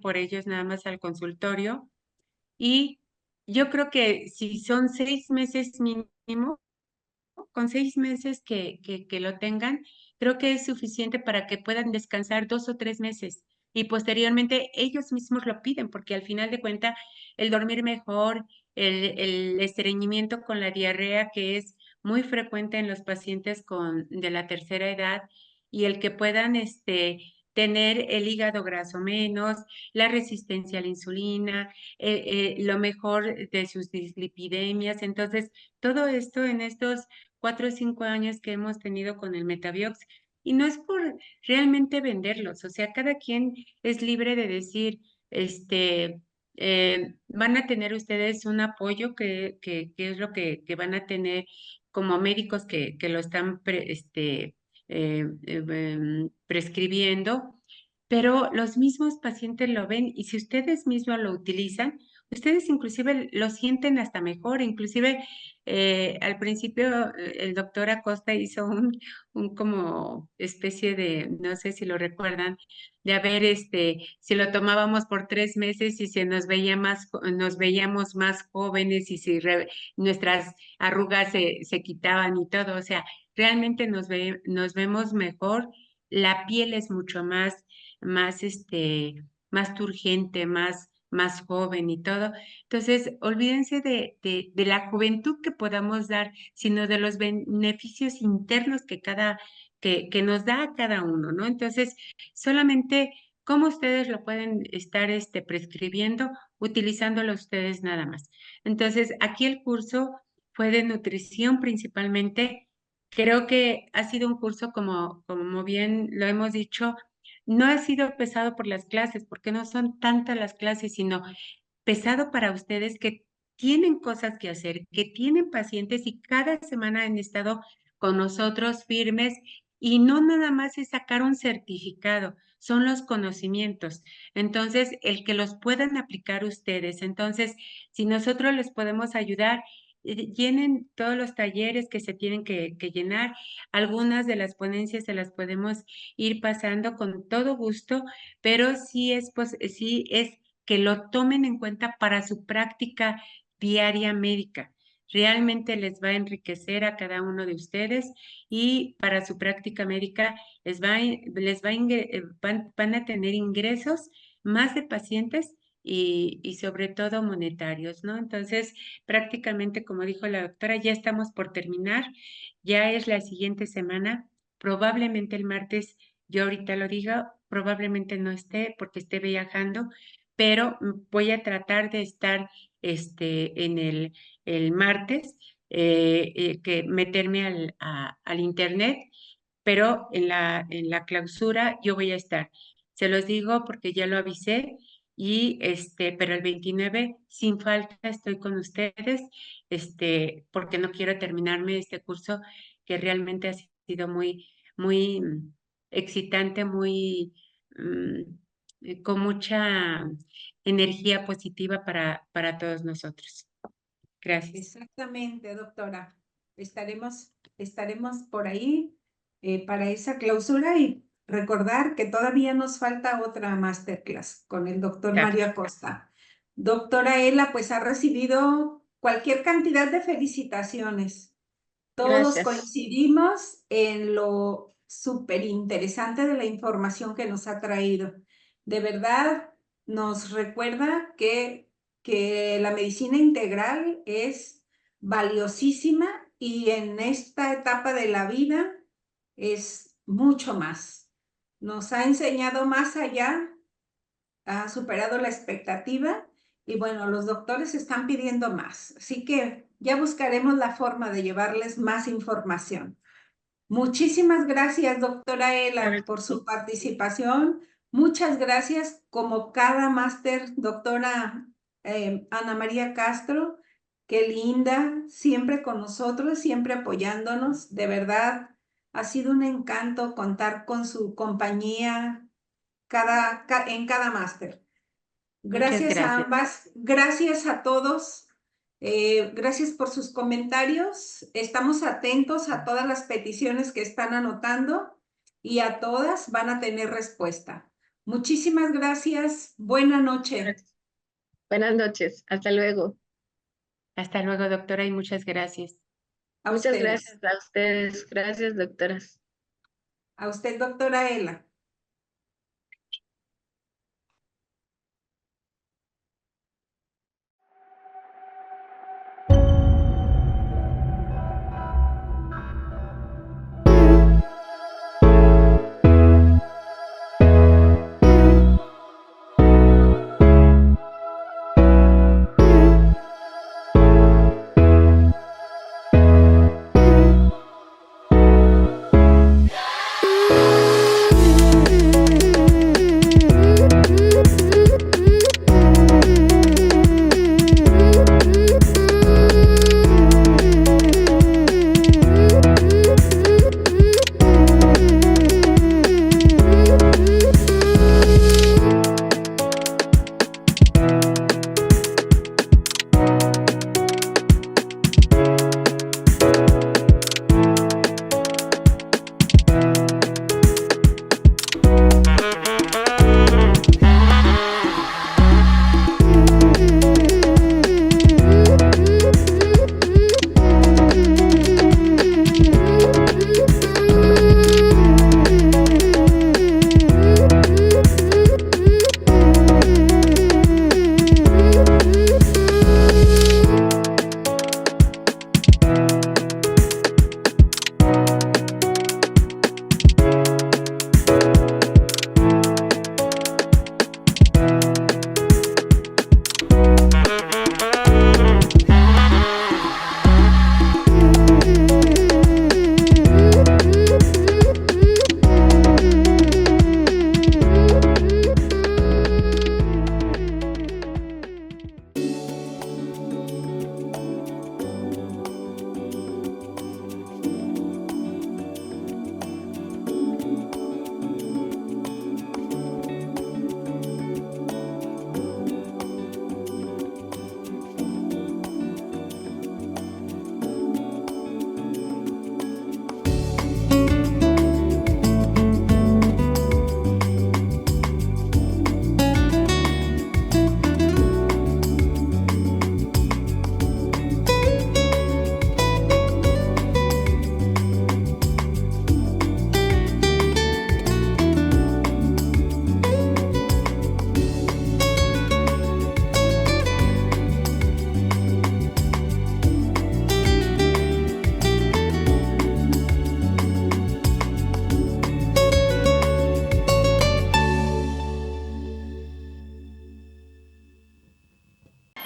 por ellos nada más al consultorio y yo creo que si son 6 meses mínimo, con 6 meses que lo tengan, creo que es suficiente para que puedan descansar 2 o 3 meses y posteriormente ellos mismos lo piden, porque al final de cuentas el dormir mejor, el estreñimiento con la diarrea que es muy frecuente en los pacientes de la tercera edad y el que puedan tener el hígado graso menos, la resistencia a la insulina, lo mejor de sus dislipidemias. Entonces, todo esto en estos 4 o 5 años que hemos tenido con el Metabiox. Y no es por realmente venderlos, o sea, cada quien es libre de decir, van a tener ustedes un apoyo que es lo que van a tener como médicos que lo están prescribiendo, pero los mismos pacientes lo ven y si ustedes mismos lo utilizan, ustedes inclusive lo sienten hasta mejor, inclusive al principio el doctor Acosta hizo un como especie de, no sé si lo recuerdan, de a ver si lo tomábamos por 3 meses y se nos nos veíamos más jóvenes y si nuestras arrugas se quitaban y todo, o sea, realmente nos vemos mejor, la piel es mucho más, más turgente, más joven y todo. Entonces, olvídense de la juventud que podamos dar, sino de los beneficios internos que nos da a cada uno, ¿no? Entonces, solamente cómo ustedes lo pueden estar prescribiendo, utilizándolo ustedes nada más. Entonces, aquí el curso fue de nutrición principalmente. Creo que ha sido un curso, como bien lo hemos dicho, no ha sido pesado por las clases, porque no son tantas las clases, sino pesado para ustedes que tienen cosas que hacer, que tienen pacientes y cada semana han estado con nosotros firmes y no nada más es sacar un certificado, son los conocimientos. Entonces, el que los puedan aplicar ustedes. Entonces, si nosotros les podemos ayudar, llenen todos los talleres que se tienen que llenar. Algunas de las ponencias se las podemos ir pasando con todo gusto, pero sí es que lo tomen en cuenta para su práctica diaria médica. Realmente les va a enriquecer a cada uno de ustedes y para su práctica médica van a tener ingresos más de pacientes y sobre todo monetarios, ¿no? Entonces, prácticamente, como dijo la doctora, ya estamos por terminar, ya es la siguiente semana, probablemente el martes, yo ahorita lo diga, probablemente no esté porque esté viajando, pero voy a tratar de estar en el martes, que meterme al internet, pero en la clausura yo voy a estar. Se los digo porque ya lo avisé y pero el 29 sin falta estoy con ustedes, porque no quiero terminarme este curso que realmente ha sido muy excitante, con mucha energía positiva para todos nosotros. Gracias. Exactamente, doctora. Estaremos por ahí para esa clausura y recordar que todavía nos falta otra masterclass con el doctor Claro. Mario Acosta. Doctora Ela, pues ha recibido cualquier cantidad de felicitaciones. Todos Gracias. coincidimos en lo súper interesante de la información que nos ha traído. De verdad, nos recuerda que la medicina integral es valiosísima y en esta etapa de la vida es mucho más. Nos ha enseñado más allá, ha superado la expectativa y bueno, los doctores están pidiendo más. Así que ya buscaremos la forma de llevarles más información. Muchísimas gracias, doctora Ela, por su participación. Muchas gracias, como cada máster, doctora Ana María Castro. Qué linda, siempre con nosotros, siempre apoyándonos. De verdad, ha sido un encanto contar con su compañía en cada máster. Muchas Gracias a gracias. ambas, gracias a todos, gracias por sus comentarios. Estamos atentos a todas las peticiones que están anotando y a todas van a tener respuesta. Muchísimas gracias. Buena noche. Buenas noches. Hasta luego. Hasta luego, doctora, y muchas gracias. A Muchas ustedes. gracias a ustedes. Gracias, doctoras. A usted, doctora Ela.